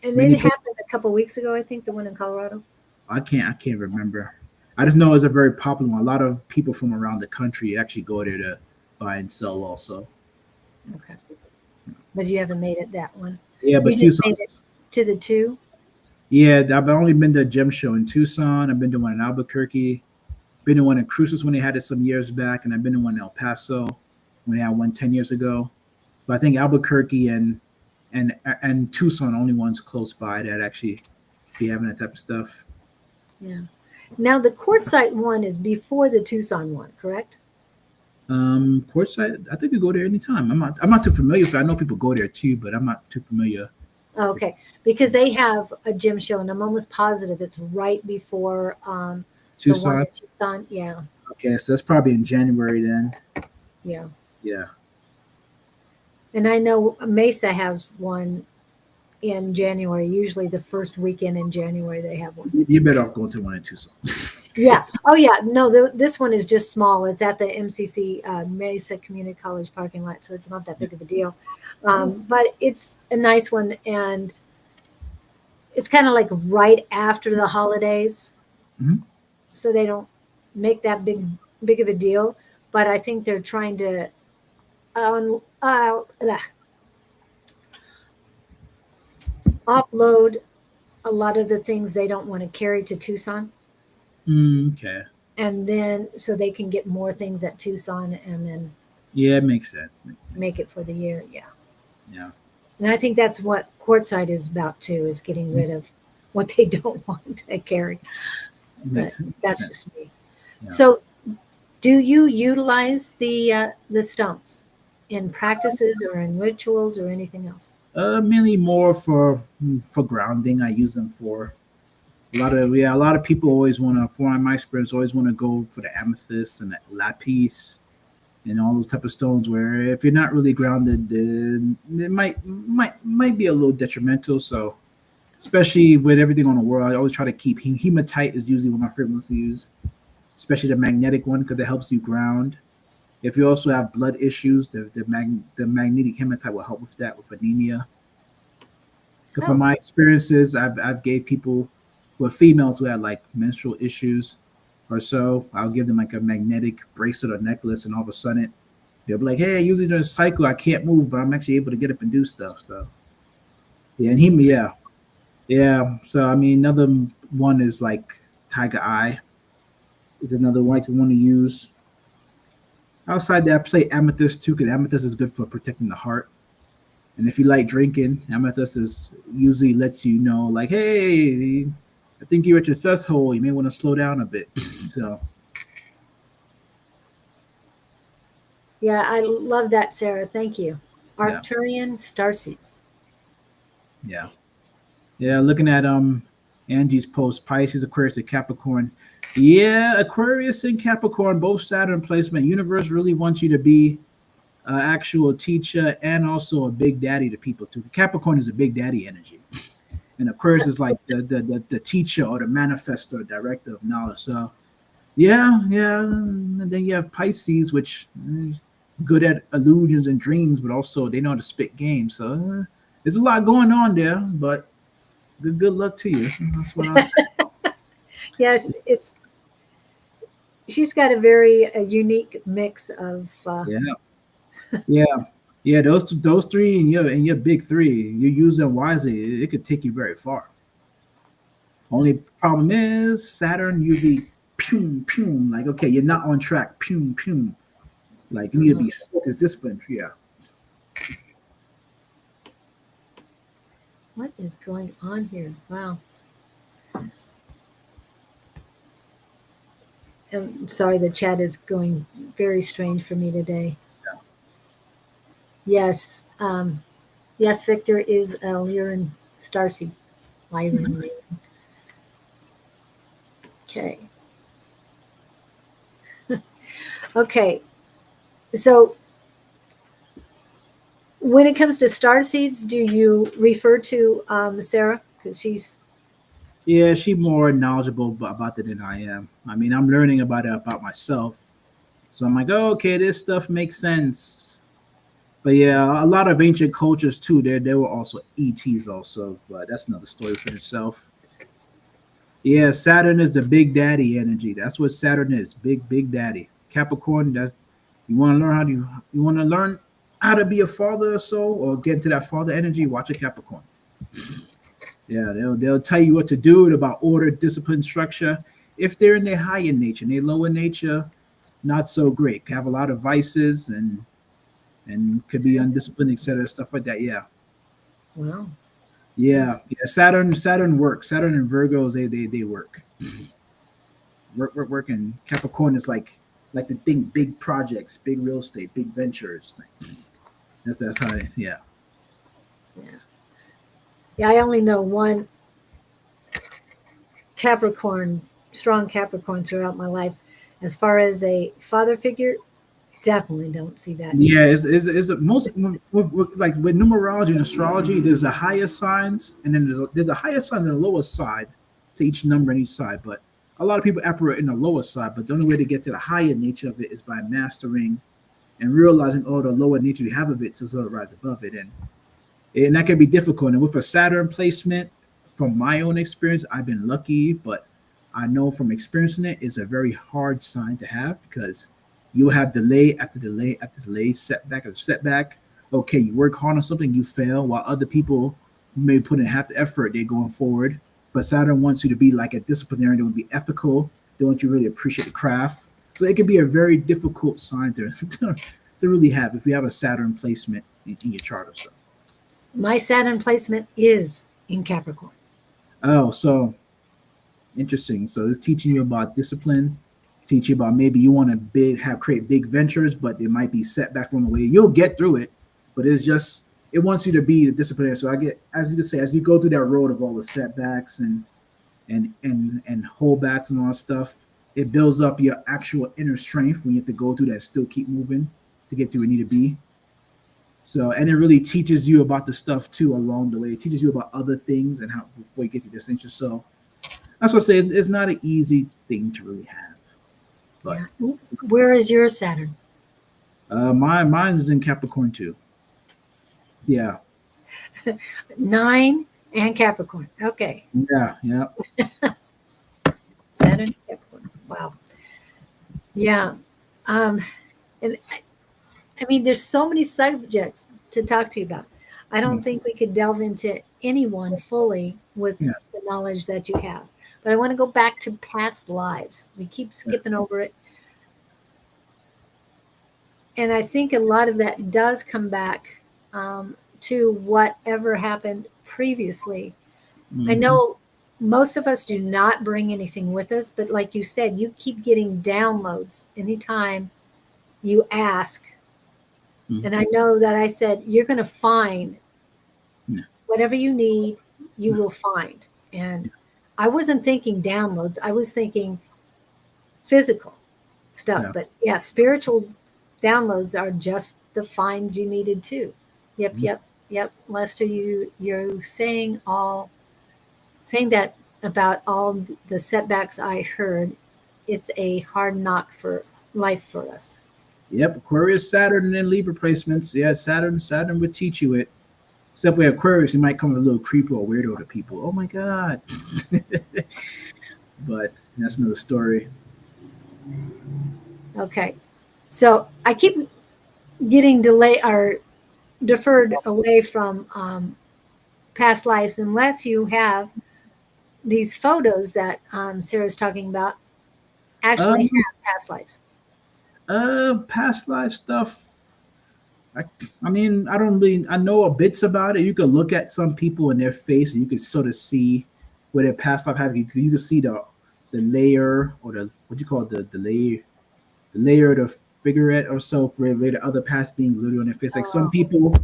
And Many it places. happened a couple weeks ago, I think, the one in Colorado. I can't remember. I just know it's a very popular one. A lot of people from around the country actually go there to buy and sell also. Okay. But you haven't made it that one. Yeah, You but just Tucson. made it to the two? Yeah, I've only been to a gem show in Tucson. I've been to one in Albuquerque. Been to one in Cruces when they had it some years back, and I've been to one in El Paso when they had one 10 years ago. But I think Albuquerque and Tucson are only ones close by that actually be having that type of stuff. Yeah. Now, the quartzite one is before the Tucson one, correct? Courtside, I think you go there anytime. I'm not too familiar with it. I know people go there too, but I'm not too familiar. Okay. Because they have a gym show, and I'm almost positive it's right before the one Tucson. in Tucson. Yeah. Okay, so that's probably in January then. Yeah. Yeah. And I know Mesa has one in January. Usually the first weekend in January they have one. You're better off going to one in Tucson. Yeah. Oh, yeah. No, this one is just small. It's at the MCC Mesa Community College parking lot, so it's not that big of a deal. But it's a nice one, and it's kind of like right after the holidays, Mhm. so they don't make that big of a deal. But I think they're trying to um, uh, offload a lot of the things they don't want to carry to Tucson, Okay. and then so they can get more things at Tucson and then Yeah, it makes sense. make it for the year. Yeah. Yeah. And I think that's what Quartzsite is about too, is getting rid of what they don't want to carry. But Makes that's sense. just me. Yeah. So, do you utilize the stones in practices or in rituals or anything else? Mainly more for grounding. I use them for a lot of people always want to, for my experience, always want to go for the amethyst and the lapis and all those type of stones. Where if you're not really grounded, then it might be a little detrimental. So, especially with everything on the world, I always try to keep hematite is usually one of my favorite ones to use, especially the magnetic one because it helps you ground. If you also have blood issues, the magnetic hematite will help with that, with anemia. Because from Oh, my experiences, I've gave people who are females who had like menstrual issues or so, I'll give them like a magnetic bracelet or necklace, and all of a sudden they'll be like, "Hey, usually during a cycle I can't move, but I'm actually able to get up and do stuff." So yeah, and yeah. So I mean, another one is like tiger eye. It's another white one to use. Outside that, I play amethyst too, because amethyst is good for protecting the heart. And if you like drinking, amethyst is usually lets you know, like, hey, I think you're at your threshold. You may want to slow down a bit. So yeah, I love that, Sarah. Thank you. yeah, Arcturian starseed. yeah, yeah. Looking at Angie's post, Pisces, Aquarius, and Capricorn. Yeah, Aquarius and Capricorn, both Saturn placement. Universe really wants you to be an actual teacher and also a big daddy to people too. Capricorn is a big daddy energy, and Aquarius is like the teacher or the manifestor, director of knowledge. So yeah. And then you have Pisces, which good at illusions and dreams, but also they know how to spit games. So there's a lot going on there. But good luck to you. That's what I'll say. Yeah, it's she's got a very unique mix of. Yeah, yeah, yeah. Those three and your big three, you use them wisely. It could take you very far. Only problem is Saturn usually pum. Like okay, you're not on track. Pum. Like you need to be focused, disciplined. Yeah. What is going on here? Wow. I'm sorry, the chat is going very strange for me today. Yes, yes, Victor is a Lyran starseed. Lyran. Okay. Okay. So when it comes to star seeds, do you refer to Sarah? Because she's Yeah, she's more knowledgeable about it than I am. I mean, I'm learning about it about myself. So I'm like, oh, okay, this stuff makes sense. But yeah, a lot of ancient cultures too. There were also ETs also, but that's another story for itself. Yeah, Saturn is the big daddy energy. That's what Saturn is, big daddy. Capricorn, that's you want to learn how to you want to learn how to be a father or so, or get into that father energy. Watch a Capricorn. Yeah, they'll tell you what to do about order, discipline, structure. If they're in their higher nature, in their lower nature, not so great. Have a lot of vices and could be undisciplined, etc. Stuff like that. Yeah, wow. yeah. Saturn works. Saturn and Virgos, they work. Work. And Capricorn is like to think big projects, big real estate, big ventures. That's how. Yeah. Yeah. Yeah, I only know one Capricorn, strong Capricorn throughout my life. As far as a father figure, definitely don't see that. Yeah, is most like with numerology and astrology, there's a higher signs, and then there's a higher sign and a lower side to each number on each side. But a lot of people operate in the lower side, but the only way to get to the higher nature of it is by mastering and realizing all the lower nature you have of it to sort of rise above it. And that can be difficult. And with a Saturn placement, from my own experience, I've been lucky, but I know from experiencing it, it's a very hard sign to have because you'll have delay after delay after delay, setback after setback. Okay, you work hard on something, you fail, while other people may put in half the effort, they're going forward. But Saturn wants you to be like a disciplinarian, they want to be ethical, they want you to really appreciate the craft. So it can be a very difficult sign to really have if you have a Saturn placement in your chart or so. My Saturn placement is in Capricorn. Oh, so interesting. So it's teaching you about discipline, teach you about maybe you want to create big ventures, but there might be setbacks on the way. You'll get through it, but it wants you to be the disciplinarian. So I get, as you can say, as you go through that road of all the setbacks and holdbacks and all that stuff, it builds up your actual inner strength when you have to go through that, still keep moving to get to where you need to be. So, and it really teaches you about the stuff too along the way. It teaches you about other things and how before you get to this interest. So that's what I say. It's not an easy thing to really have. But Yeah. Where is your Saturn? Mine is in Capricorn too. Yeah. 9 and Capricorn. Okay. Yeah. Yeah. Saturn and Capricorn. Wow. Yeah. Um, and I mean, there's so many subjects to talk to you about. I don't Yeah. think we could delve into anyone fully with Yeah. the knowledge that you have. But I want to go back to past lives. We keep Yeah. skipping over it. And I think a lot of that does come back to whatever happened previously. I Mm-hmm. know most of us do not bring anything with us, but like you said, you keep getting downloads anytime you ask. Mm-hmm. And I know that I said, you're going to find Yeah. whatever you need, you Yeah. will find. And I wasn't thinking downloads, I was thinking physical stuff. Yeah. But yeah, spiritual downloads are just the finds you needed too. Yep, Mhm. yep, yep. Lester, you're saying that about all the setbacks I heard. It's a hard knock for life for us. Yep. Aquarius, Saturn, and then Libra placements. Yeah. Saturn would teach you it. Except with Aquarius, you might come a little creepy or weirdo to people. Oh my God. But that's another story. Okay. So I keep getting delayed or deferred away from past lives unless you have these photos that Sarah's talking about actually Um, have past lives. Past life stuff. I, I mean, I don't really. I know bits about it. You could look at some people in their face, and you could sort of see where their past life happened. You could see the layer or the what do you call it, the layer of the figurette or so for the other past being literally on their face. Like some Oh, people,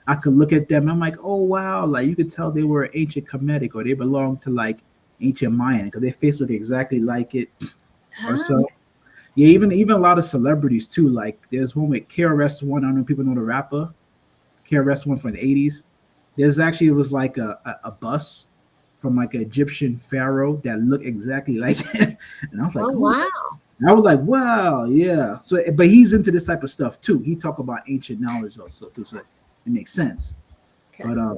I could look at them. I'm like, oh wow, like you could tell they were ancient Kemetic or they belong to like ancient Mayan because their face look exactly like it or ah, so. Yeah, even a lot of celebrities too. Like there's one with Care one. I don't know if people know the rapper Care one from the '80s. There's actually it was like a bus from like an Egyptian pharaoh that looked exactly like that, and I was like, oh oh, wow. I was like, wow, yeah. So, but he's into this type of stuff too. He talk about ancient knowledge also too, so it makes sense. Okay. But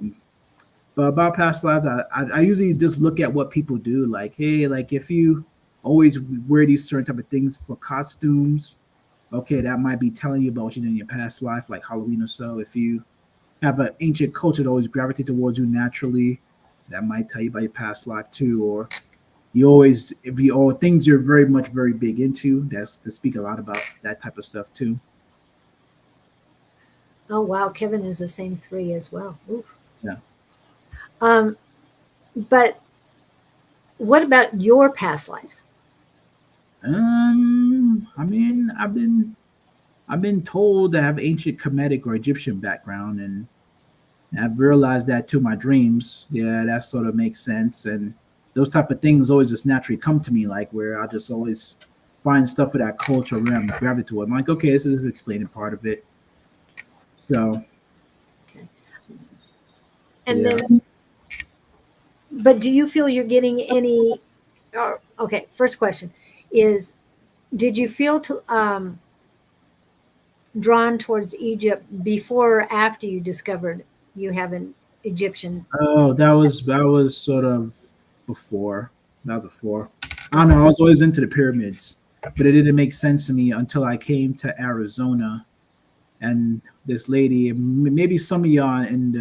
but about past lives, I usually just look at what people do. Like, hey, like if you always wear these certain type of things for costumes, okay, that might be telling you about what you did in your past life, like Halloween or so. If you have an ancient culture that always gravitate towards you naturally, that might tell you about your past life too. Or you always, if you all things you're very big into, that's to speak a lot about that type of stuff too. Oh wow. Kevin is the same 3 as well. Oof. Yeah. Um, but what about your past lives? I mean, I've been told to have ancient Kemetic or Egyptian background, and I've realized that too. My dreams, yeah, that sort of makes sense, and those type of things always just naturally come to me, like where I just always find stuff for that culture where I'm gravitate to. I'm like, okay, this is explaining part of it. So, Okay. so And yeah. then, but do you feel you're getting any? Okay. First question is: did you feel drawn towards Egypt before or after you discovered you have an Egyptian? Oh, that was sort of before. That was before. I don't know. I Okay. was always into the pyramids, but it didn't make sense to me until I came to Arizona and this lady. Maybe some of y'all in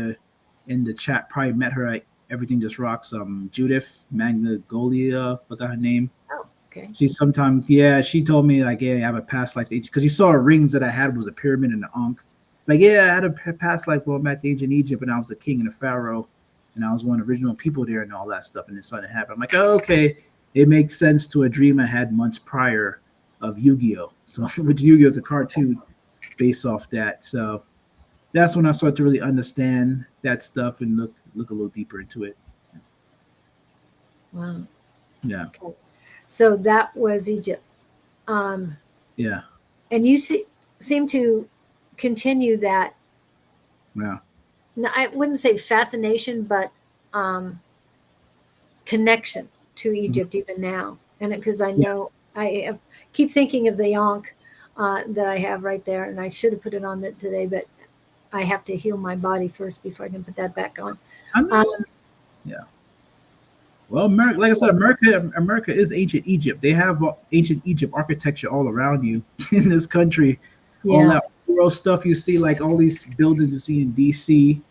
the chat probably met her at Everything Just Rocks. Judith Magnolia, forgot her name. Oh, okay. She sometimes, yeah, she told me like, yeah, I have a past life because you saw rings that I had was a pyramid and an ankh. Like, yeah, I had a past life where I'm at the ancient Egypt and I was a king and a pharaoh, and I was one of the original people there and all that stuff, and it started to happen. I'm like, oh, okay, it makes sense to a dream I had months prior of Yu-Gi-Oh. So, which Yu-Gi-Oh is a cartoon based off that. So that's when I started to really understand that stuff and look a little deeper into it. Wow. Yeah, Okay. So that was Egypt. Um, yeah, and you seem to continue that. yeah. No, I wouldn't say fascination, but um, connection to Mhm. Egypt even now. And because I Yeah. know keep thinking of the Ankh that I have right there, and I should have put it on today, but I have to heal my body first before I can put that back on. I mean, yeah. Well, America, like I said, America is ancient Egypt. They have ancient Egypt architecture all around you in this country. All Yeah, that world stuff you see, like all these buildings you see in DC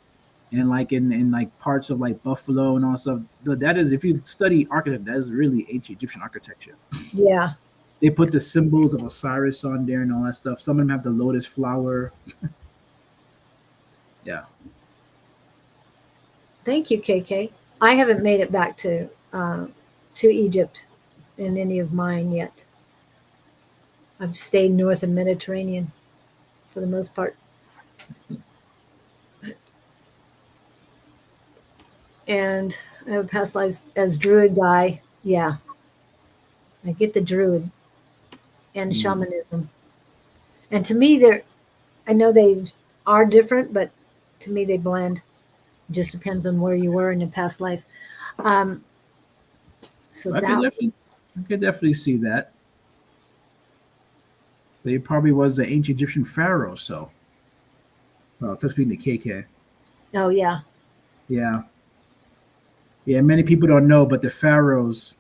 and like in like parts of like Buffalo and all stuff. That is, if you study architecture, that is really ancient Egyptian architecture. yeah. They put the symbols of Osiris on there and all that stuff. Some of them have the lotus flower. Yeah. Thank you, KK. I haven't made it back to Egypt in any of mine yet. I've stayed north of Mediterranean for the most part. And I have a past life as druid guy. Yeah, I get the druid and shamanism. And to me, I know they are different, but to me, they blend. It just depends on where you were in your past life. Um, so I could that, definitely, I could definitely see that. So he probably was the ancient Egyptian pharaoh. So, well, to speaking to KK, oh yeah, yeah, yeah. Many people don't know, but the pharaohs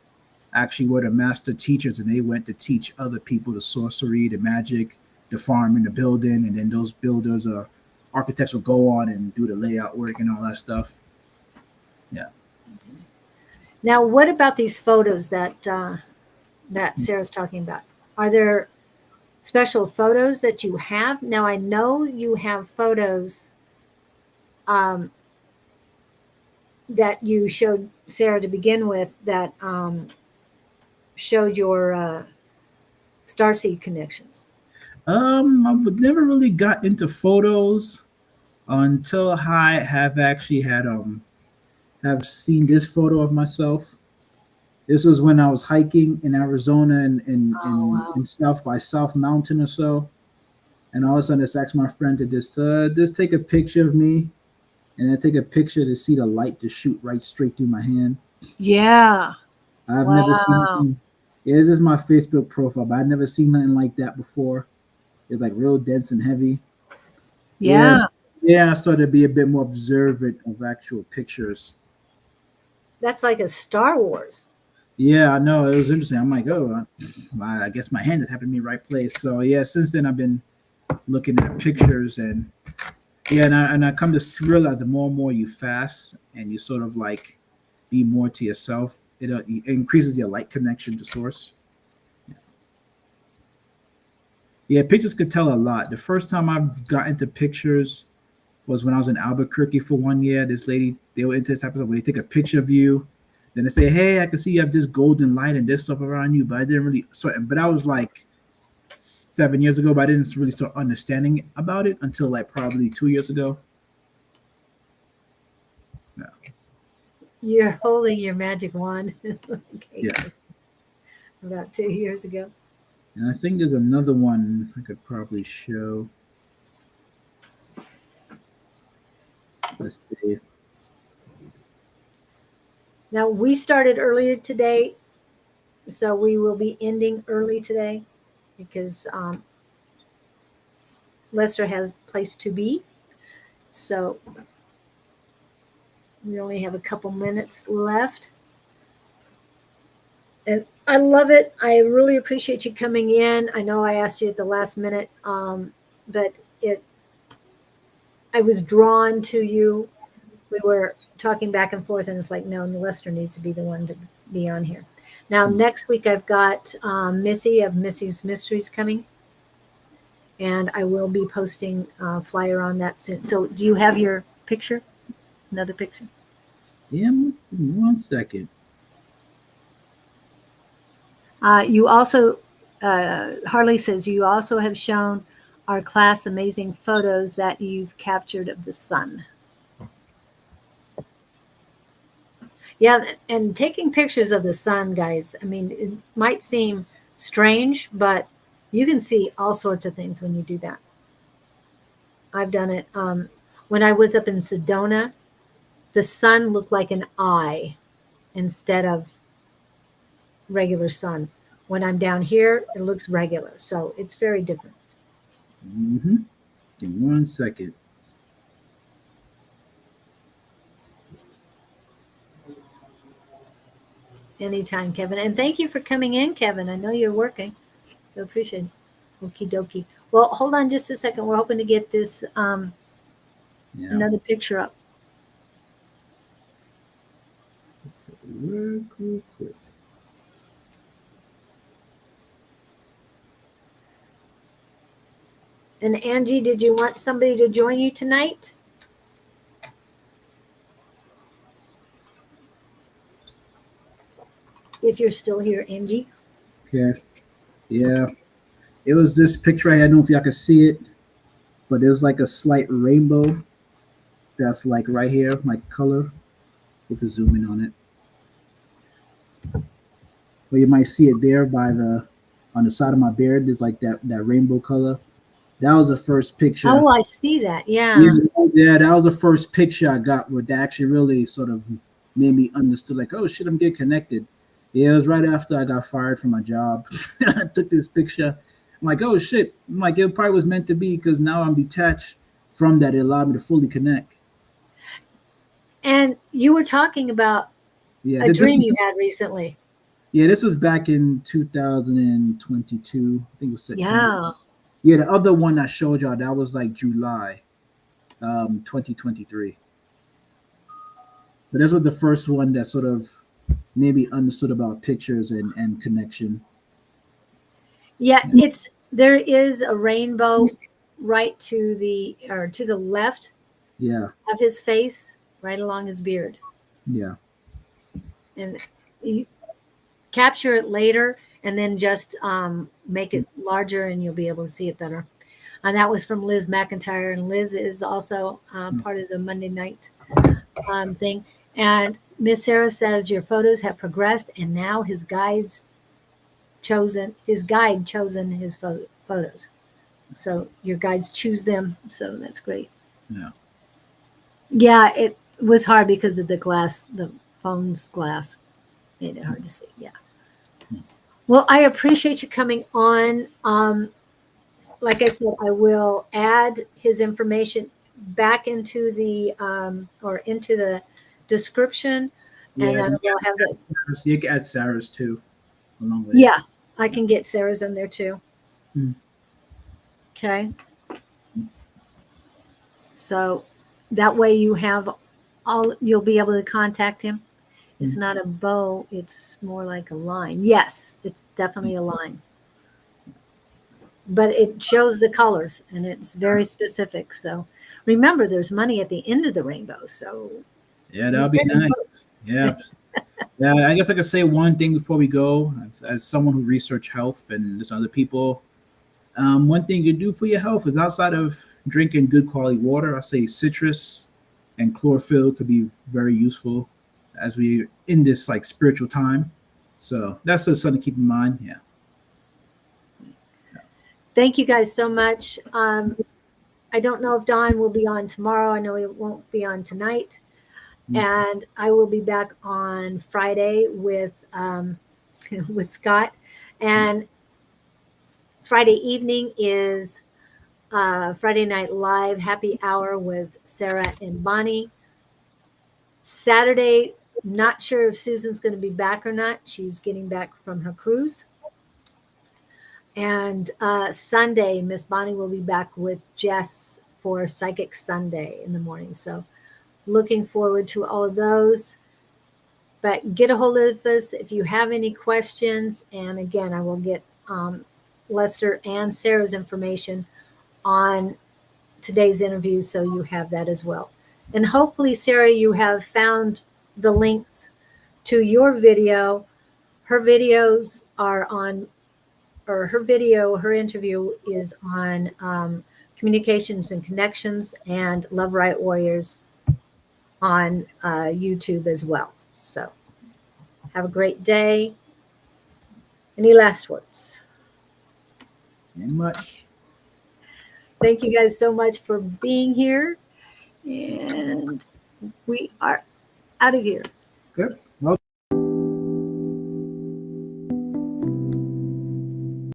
actually were the master teachers, and they went to teach other people the sorcery, the magic, the farming, the building, and then those builders or architects will go on and do the layout work and all that stuff. Yeah. now what about these photos that Sarah's talking about? Are there special photos that you have? Now I know you have photos um, that you showed Sarah to begin with that showed your starseed connections. I would never really got into photos until I have actually had have seen this photo of myself. This was when I was hiking in Arizona and Oh wow. in South by South Mountain or so. And all of a sudden, I just asked my friend to just take a picture of me, and then take a picture to see the light just shoot right straight through my hand. Yeah. I've never seen. Wow. Yeah, this is my Facebook profile, but I've never seen nothing like that before. It's like real dense and heavy. Yes, Yeah. yeah. I started to be a bit more observant of actual pictures. That's like a Star Wars. Yeah, I know it was interesting. I'm like, oh, I guess my hand is happening in the right place. So yeah, since then I've been looking at pictures and yeah, and I come to realize the more and more you fast and you sort of like be more to yourself, it increases your light connection to source. Yeah, pictures could tell a lot. The first time I got into pictures was when I was in Albuquerque for 1 year. This lady, they were into this type of stuff where they take a picture of you, then they say, "Hey, I can see you have this golden light and this stuff around you," but I didn't really. So, but I was like 7 years ago, but I didn't really start understanding about it until like probably 2 years ago. Yeah, You're holding your magic wand. Okay. yeah. About 2 years ago. And I think there's another one I could probably show. Let's see. Now we started earlier today, so we will be ending early today because Lester has place to be. So we only have a couple minutes left. And I love it. I really appreciate you coming in. I know I asked you at the last minute, but I was drawn to you. We were talking back and forth, and it's like, no, Lester needs to be the one to be on here. Now, next week I've got Missy of Missy's Mysteries coming, and I will be posting a flyer on that soon. So, do you have your picture? Another picture? Yeah, 1 second. You also, Harley says, you also have shown our class amazing photos that you've captured of the sun. Yeah, and taking pictures of the sun, guys, I mean, it might seem strange, but you can see all sorts of things when you do that. I've done it. When I was up in Sedona, the sun looked like an eye instead of regular sun. When I'm down here, it looks regular. So it's very different. Mm-hmm. Give me 1 second. Anytime, Kevin. And thank you for coming in, Kevin. I know you're working. So appreciate it. Okie dokie. Well, hold on just a second. We're hoping to get this Yeah. another picture up. Real quick. And Angie, did you want somebody to join you tonight? If you're still here, Angie. Okay. Yeah. It was this picture right here. I don't know if y'all can see it, but there's like a slight rainbow that's like right here, like color. So you can zoom in on it. But you might see it there by on the side of my beard. There's like that rainbow color. That was the first picture. Oh, I see that. Yeah. Yeah, that was the first picture I got where that actually really sort of made me understood, like, oh shit, I'm getting connected. Yeah, it was right after I got fired from my job. I took this picture. I'm like, oh shit. I'm like, it probably was meant to be because now I'm detached from that. It allowed me to fully connect. And you were talking about a dream you had recently. Yeah, this was back in 2022. I think it was September. Yeah. Yeah, the other one I showed y'all, that was like July 2023. But this was the first one that sort of maybe understood about pictures and connection. Yeah, there is a rainbow right to the left of his face, right along his beard. Yeah. And you capture it later and then just make it larger and you'll be able to see it better. And that was from Liz McIntyre. And Liz is also part of the Monday night thing. And Miss Sarah says your photos have progressed and now his guide chosen his photos. So your guides choose them. So that's great. Yeah. Yeah, it was hard because of the phone's glass made it hard to see. Yeah. Well, I appreciate you coming on. Like I said, I will add his information back into the description, and I will have that. You can add Sarah's too, along with Yeah, I can get Sarah's in there too. Okay. So that way you'll be able to contact him. It's not a bow, it's more like a line. Yes, it's definitely a line. But it shows the colors and it's very specific. So remember, there's money at the end of the rainbow. So yeah, that'll be nice. Yeah. Yeah, I guess I could say one thing before we go. As someone who research health and there's other people, one thing you do for your health is outside of drinking good quality water, I say citrus and chlorophyll could be very useful as we in this like spiritual time. So that's just something to keep in mind. Yeah. Thank you guys so much. I don't know if Don will be on tomorrow. I know he won't be on tonight. And I will be back on Friday with with Scott. And Friday evening is Friday Night Live Happy Hour with Sarah and Bonnie. Saturday, not sure if Susan's going to be back or not. She's getting back from her cruise. And Sunday, Miss Bonnie will be back with Jess for Psychic Sunday in the morning. So looking forward to all of those. But get a hold of us if you have any questions. And again, I will get Lester and Sarah's information on today's interview so you have that as well. And hopefully, Sarah, you have found the links to your video. Her videos are on, or her interview is on Communications and Connections and Love Riot Warriors on YouTube as well. So have a great day. Any last words? Ain't much. Thank you guys so much for being here. And we are out of here. Good. Well,